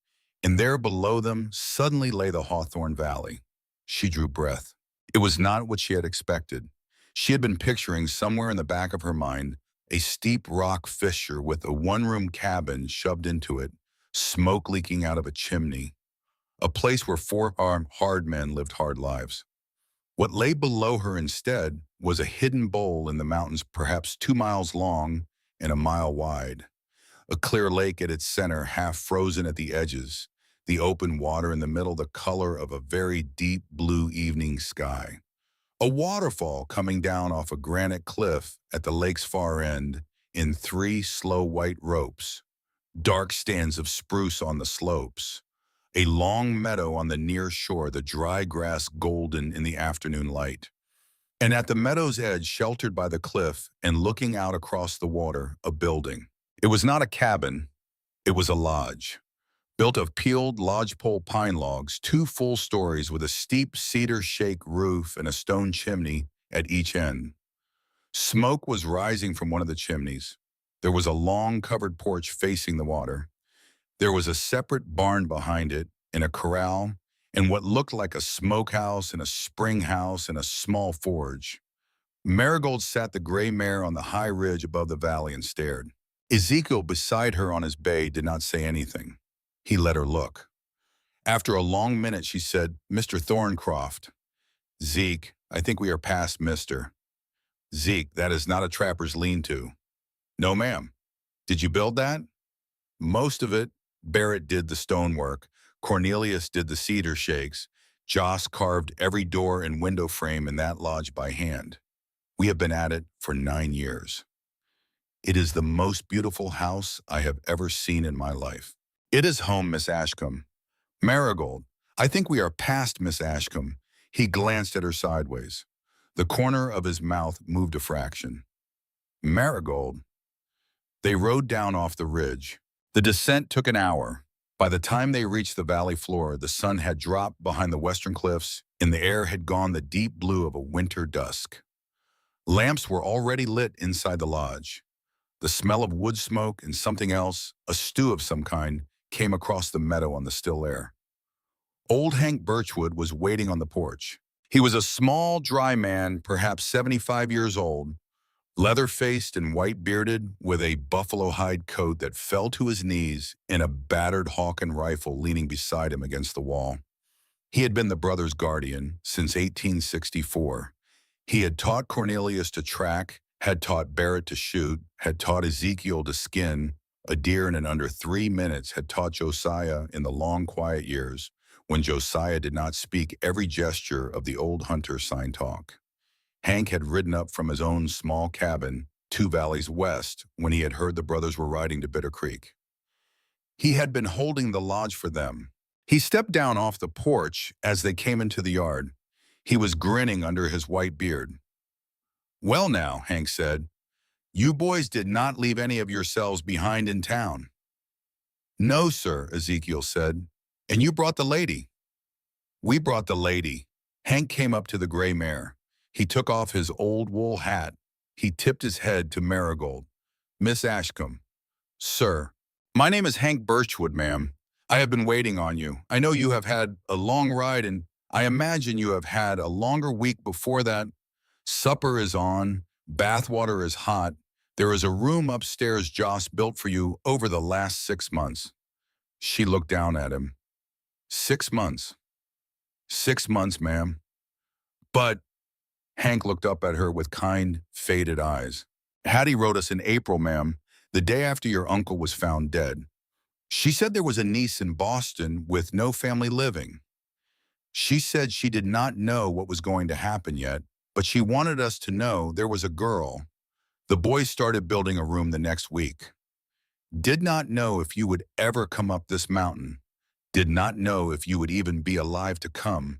and there below them suddenly lay the Hawthorne Valley. She drew breath. It was not what she had expected. She had been picturing somewhere in the back of her mind a steep rock fissure with a one-room cabin shoved into it, smoke leaking out of a chimney, a place where four hard men lived hard lives. What lay below her instead was a hidden bowl in the mountains, perhaps 2 miles long and a mile wide. A clear lake at its center, half frozen at the edges, the open water in the middle the color of a very deep blue evening sky. A waterfall coming down off a granite cliff at the lake's far end in 3 slow white ropes, dark stands of spruce on the slopes, a long meadow on the near shore, the dry grass golden in the afternoon light. And at the meadow's edge, sheltered by the cliff and looking out across the water, a building. It was not a cabin, it was a lodge, built of peeled lodgepole pine logs, 2 full stories with a steep cedar shake roof and a stone chimney at each end. Smoke was rising from one of the chimneys. There was a long covered porch facing the water. There was a separate barn behind it, and a corral, and what looked like a smokehouse and a spring house and a small forge. Marigold sat the gray mare on the high ridge above the valley and stared. Ezekiel beside her on his bay did not say anything. He let her look. After a long minute, she said, "Mr. Thorncroft." "Zeke, I think we are past Mr. "Zeke, that is not a trapper's lean-to." "No, ma'am." "Did you build that?" "Most of it. Barrett did the stonework. Cornelius did the cedar shakes. Joss carved every door and window frame in that lodge by hand. We have been at it for 9 years. It is the most beautiful house I have ever seen in my life. It is home, Miss Ashcombe." "Marigold, I think we are past Miss Ashcombe." He glanced at her sideways. The corner of his mouth moved a fraction. "Marigold." They rode down off the ridge. The descent took an hour. By the time they reached the valley floor, the sun had dropped behind the western cliffs, and the air had gone the deep blue of a winter dusk. Lamps were already lit inside the lodge. The smell of wood smoke and something else, a stew of some kind, came across the meadow on the still air. Old Hank Birchwood was waiting on the porch. He was a small, dry man, perhaps 75 years old, leather-faced and white-bearded, with a buffalo hide coat that fell to his knees and a battered Hawken rifle leaning beside him against the wall. He had been the brothers' guardian since 1864. He had taught Cornelius to track, had taught Barrett to shoot, had taught Ezekiel to skin a deer in under 3 minutes, had taught Josiah in the long, quiet years when Josiah did not speak every gesture of the old hunter sign talk. Hank had ridden up from his own small cabin 2 valleys west when he had heard the brothers were riding to Bitter Creek. He had been holding the lodge for them. He stepped down off the porch as they came into the yard. He was grinning under his white beard. "Well now," Hank said, "you boys did not leave any of yourselves behind in town." "No, sir," Ezekiel said. "And you brought the lady." "We brought the lady." Hank came up to the gray mare. He took off his old wool hat. He tipped his head to Marigold. "Miss Ashcombe." "Sir." "My name is Hank Birchwood, ma'am. I have been waiting on you. I know you have had a long ride, and I imagine you have had a longer week before that. Supper is on. Bathwater is hot. There is a room upstairs Joss built for you over the last 6 months." She looked down at him. 6 months. 6 months, ma'am. "But," Hank looked up at her with kind, faded eyes. "Hattie wrote us in April, ma'am, the day after your uncle was found dead. She said there was a niece in Boston with no family living. She said she did not know what was going to happen yet, but she wanted us to know there was a girl. The boys started building a room the next week. Did not know if you would ever come up this mountain. Did not know if you would even be alive to come.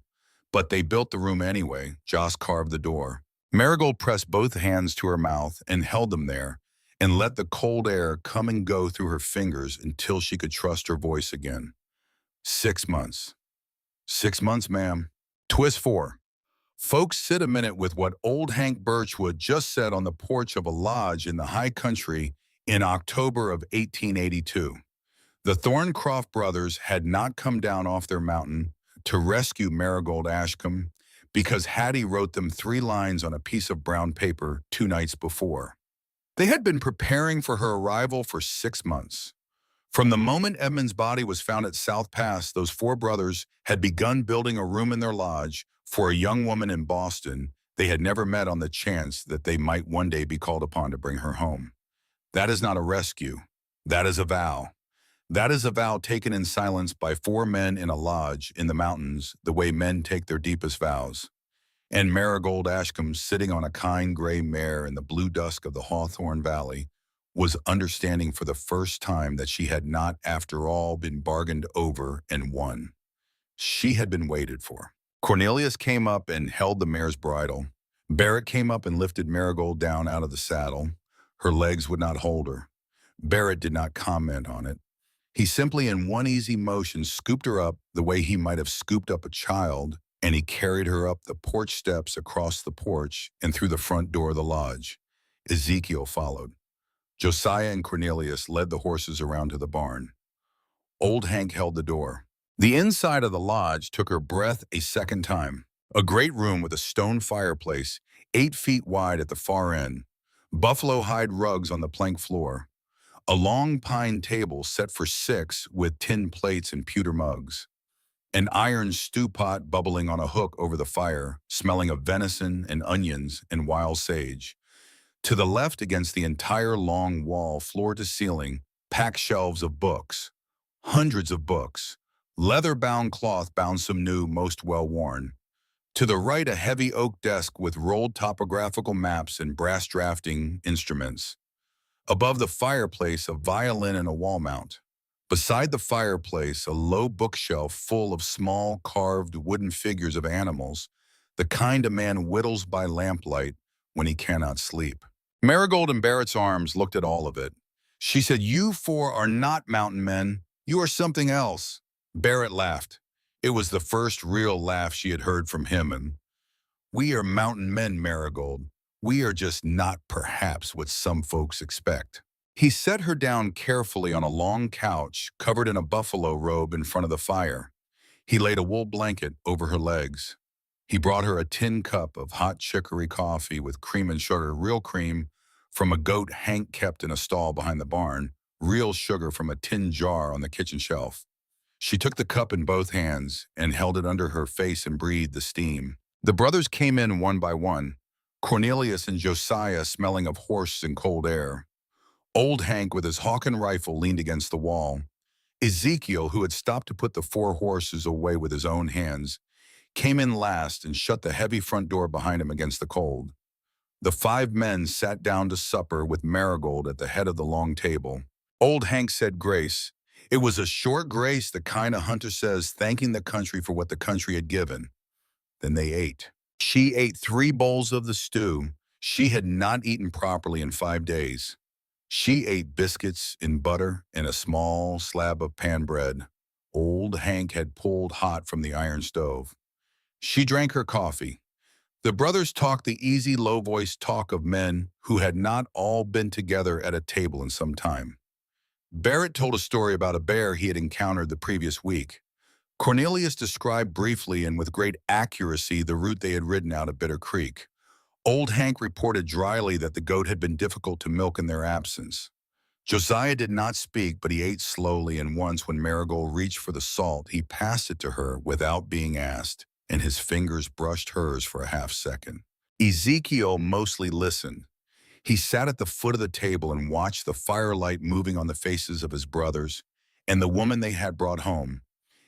But they built the room anyway." Joss carved the door. Marigold pressed both hands to her mouth and held them there, and let the cold air come and go through her fingers until she could trust her voice again. 6 months. 6 months, ma'am. Twist 4. Folks, sit a minute with what old Hank Birchwood just said on the porch of a lodge in the high country in October of 1882. The Thorncroft brothers had not come down off their mountain to rescue Marigold Ashcombe because Hattie wrote them 3 lines on a piece of brown paper 2 nights before. They had been preparing for her arrival for 6 months. From the moment Edmund's body was found at South Pass, those 4 brothers had begun building a room in their lodge for a young woman in Boston they had never met, on the chance that they might one day be called upon to bring her home. That is not a rescue. That is a vow. That is a vow taken in silence by 4 men in a lodge in the mountains, the way men take their deepest vows. And Marigold Ashcombe, sitting on a kind gray mare in the blue dusk of the Hawthorne Valley, was understanding for the first time that she had not, after all, been bargained over and won. She had been waited for. Cornelius came up and held the mare's bridle. Barrett came up and lifted Marigold down out of the saddle. Her legs would not hold her. Barrett did not comment on it. He simply, in one easy motion, scooped her up the way he might have scooped up a child, and he carried her up the porch steps, across the porch, and through the front door of the lodge. Ezekiel followed. Josiah and Cornelius led the horses around to the barn. Old Hank held the door. The inside of the lodge took her breath a second time. A great room with a stone fireplace, 8 feet wide at the far end, buffalo hide rugs on the plank floor, a long pine table set for 6 with tin plates and pewter mugs, an iron stew pot bubbling on a hook over the fire, smelling of venison and onions and wild sage. To the left, against the entire long wall, floor to ceiling, packed shelves of books, hundreds of books, leather-bound cloth bound some new, most well-worn. To the right, a heavy oak desk with rolled topographical maps and brass drafting instruments. Above the fireplace, a violin and a wall mount. Beside the fireplace, a low bookshelf full of small carved wooden figures of animals, the kind a man whittles by lamplight when he cannot sleep. Marigold in Barrett's arms looked at all of it. She said, "You 4 are not mountain men. You are something else. Barrett laughed. It was the first real laugh she had heard from him, and we are mountain men, Marigold. We are just not perhaps what some folks expect. He set her down carefully on a long couch covered in a buffalo robe in front of the fire. He laid a wool blanket over her legs. He brought her a tin cup of hot chicory coffee with cream and sugar, real cream from a goat Hank kept in a stall behind the barn, real sugar from a tin jar on the kitchen shelf. She took the cup in both hands and held it under her face and breathed the steam. The brothers came in one by one, Cornelius and Josiah smelling of horse and cold air. Old Hank with his Hawken rifle leaned against the wall. Ezekiel, who had stopped to put the 4 horses away with his own hands, came in last and shut the heavy front door behind him against the cold. The 5 men sat down to supper with Marigold at the head of the long table. Old Hank said grace. It was a short grace, the kind a hunter says, thanking the country for what the country had given. Then they ate. She ate 3 bowls of the stew. She had not eaten properly in 5 days. She ate biscuits in butter and a small slab of pan bread. Old Hank had pulled hot from the iron stove. She drank her coffee. The brothers talked the easy, low-voiced talk of men who had not all been together at a table in some time. Barrett told a story about a bear he had encountered the previous week. Cornelius described briefly and with great accuracy the route they had ridden out of Bitter Creek. Old Hank reported dryly that the goat had been difficult to milk in their absence. Josiah did not speak, but he ate slowly, and once when Marigold reached for the salt, he passed it to her without being asked, and his fingers brushed hers for a half-second. Ezekiel mostly listened. He sat at the foot of the table and watched the firelight moving on the faces of his brothers and the woman they had brought home,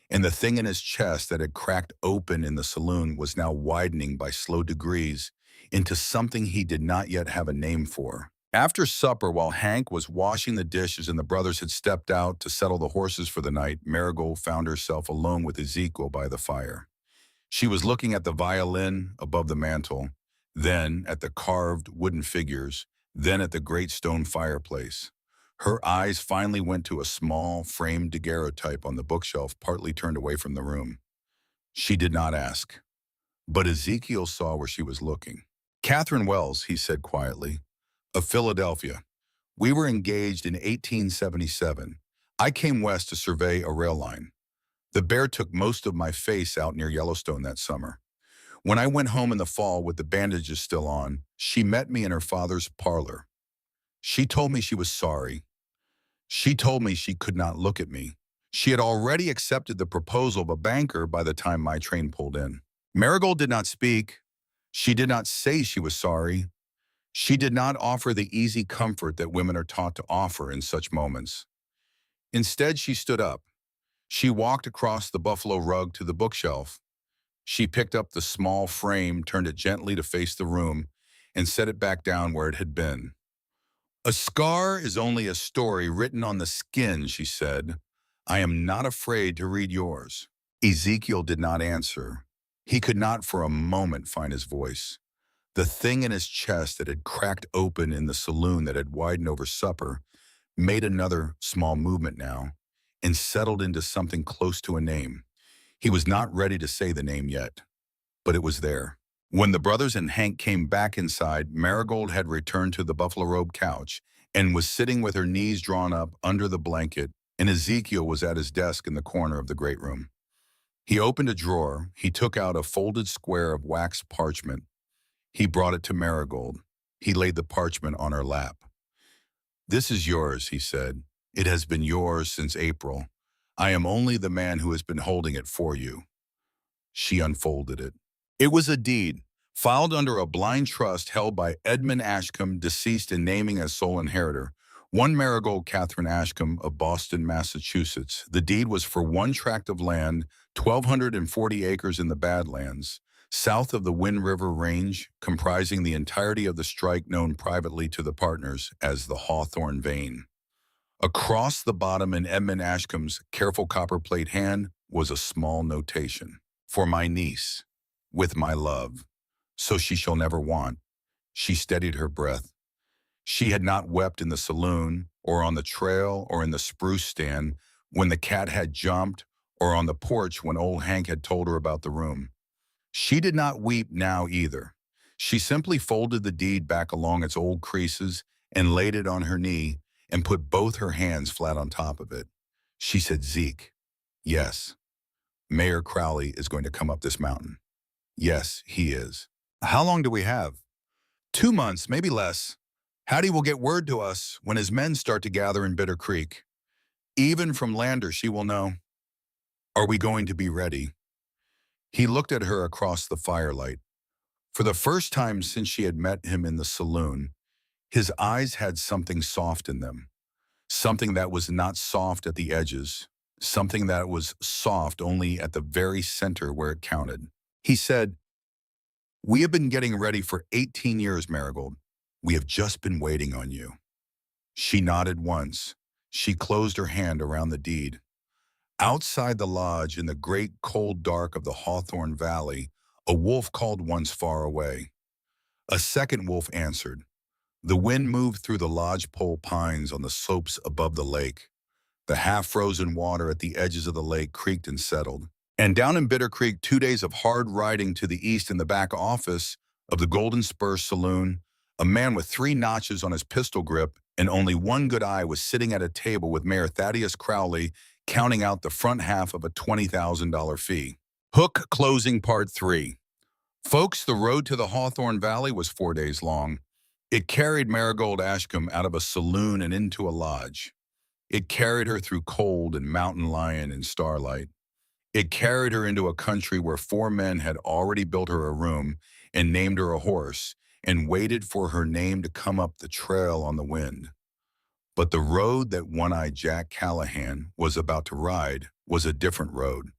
and the thing in his chest that had cracked open in the saloon was now widening by slow degrees into something he did not yet have a name for. After supper, while Hank was washing the dishes and the brothers had stepped out to settle the horses for the night, Marigold found herself alone with Ezekiel by the fire. She was looking at the violin above the mantel, then at the carved wooden figures, then at the great stone fireplace. Her eyes finally went to a small, framed daguerreotype on the bookshelf, partly turned away from the room. She did not ask, but Ezekiel saw where she was looking. Catherine Wells, he said quietly, of Philadelphia. We were engaged in 1877. I came west to survey a rail line. The bear took most of my face out near Yellowstone that summer. When I went home in the fall with the bandages still on, she met me in her father's parlor. She told me she was sorry. She told me she could not look at me. She had already accepted the proposal of a banker by the time my train pulled in. Marigold did not speak. She did not say she was sorry. She did not offer the easy comfort that women are taught to offer in such moments. Instead, she stood up. She walked across the buffalo rug to the bookshelf. She picked up the small frame, turned it gently to face the room, and set it back down where it had been. A scar is only a story written on the skin, she said. I am not afraid to read yours. Ezekiel did not answer. He could not for a moment find his voice. The thing in his chest that had cracked open in the saloon that had widened over supper made another small movement now and settled into something close to a name. He was not ready to say the name yet, but it was there. When the brothers and Hank came back inside, Marigold had returned to the buffalo robe couch and was sitting with her knees drawn up under the blanket, and Ezekiel was at his desk in the corner of the great room. He opened a drawer. He took out a folded square of waxed parchment. He brought it to Marigold. He laid the parchment on her lap. This is yours, he said. It has been yours since April. I am only the man who has been holding it for you. She unfolded it. It was a deed, filed under a blind trust held by Edmund Ashcombe, deceased in naming as sole inheritor, one Marigold Catherine Ashcombe of Boston, Massachusetts. The deed was for one tract of land, 1,240 acres in the Badlands, south of the Wind River Range, comprising the entirety of the strike known privately to the partners as the Hawthorne Vein. Across the bottom in Edmund Ashcombe's careful copperplate hand was a small notation. For my niece, with my love, so she shall never want. She steadied her breath. She had not wept in the saloon, or on the trail, or in the spruce stand, when the cat had jumped, or on the porch when old Hank had told her about the room. She did not weep now either. She simply folded the deed back along its old creases and laid it on her knee and put both her hands flat on top of it. She said, Zeke, yes, Mayor Crowley is going to come up this mountain. Yes, he is. How long do we have? 2 months, maybe less. Hattie will get word to us when his men start to gather in Bitter Creek. Even from Lander, she will know. Are we going to be ready? He looked at her across the firelight. For the first time since she had met him in the saloon, his eyes had something soft in them. Something that was not soft at the edges. Something that was soft only at the very center where it counted. He said, we have been getting ready for 18 years, Marigold. We have just been waiting on you. She nodded once. She closed her hand around the deed. Outside the lodge, in the great cold dark of the Hawthorne Valley, a wolf called once far away. A second wolf answered. The wind moved through the lodgepole pines on the slopes above the lake. The half-frozen water at the edges of the lake creaked and settled. And down in Bitter Creek, 2 days of hard riding to the east in the back office of the Golden Spur Saloon, a man with 3 notches on his pistol grip and only one good eye was sitting at a table with Mayor Thaddeus Crowley, counting out the front half of a $20,000 fee. Hook Closing Part 3. Folks, the road to the Hawthorne Valley was 4 days long. It carried Marigold Ashcombe out of a saloon and into a lodge. It carried her through cold and mountain lion and starlight. It carried her into a country where 4 men had already built her a room and named her a horse and waited for her name to come up the trail on the wind. But the road that One-Eyed Jack Callahan was about to ride was a different road.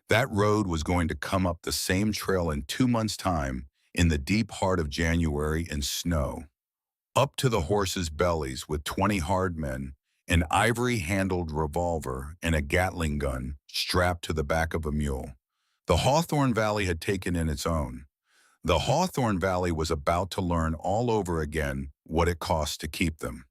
That road was going to come up the same trail in 2 months' time in the deep heart of January in snow. Up to the horses' bellies with 20 hard men, an ivory-handled revolver, and a Gatling gun strapped to the back of a mule. The Hawthorne Valley had taken in its own. The Hawthorne Valley was about to learn all over again what it cost to keep them.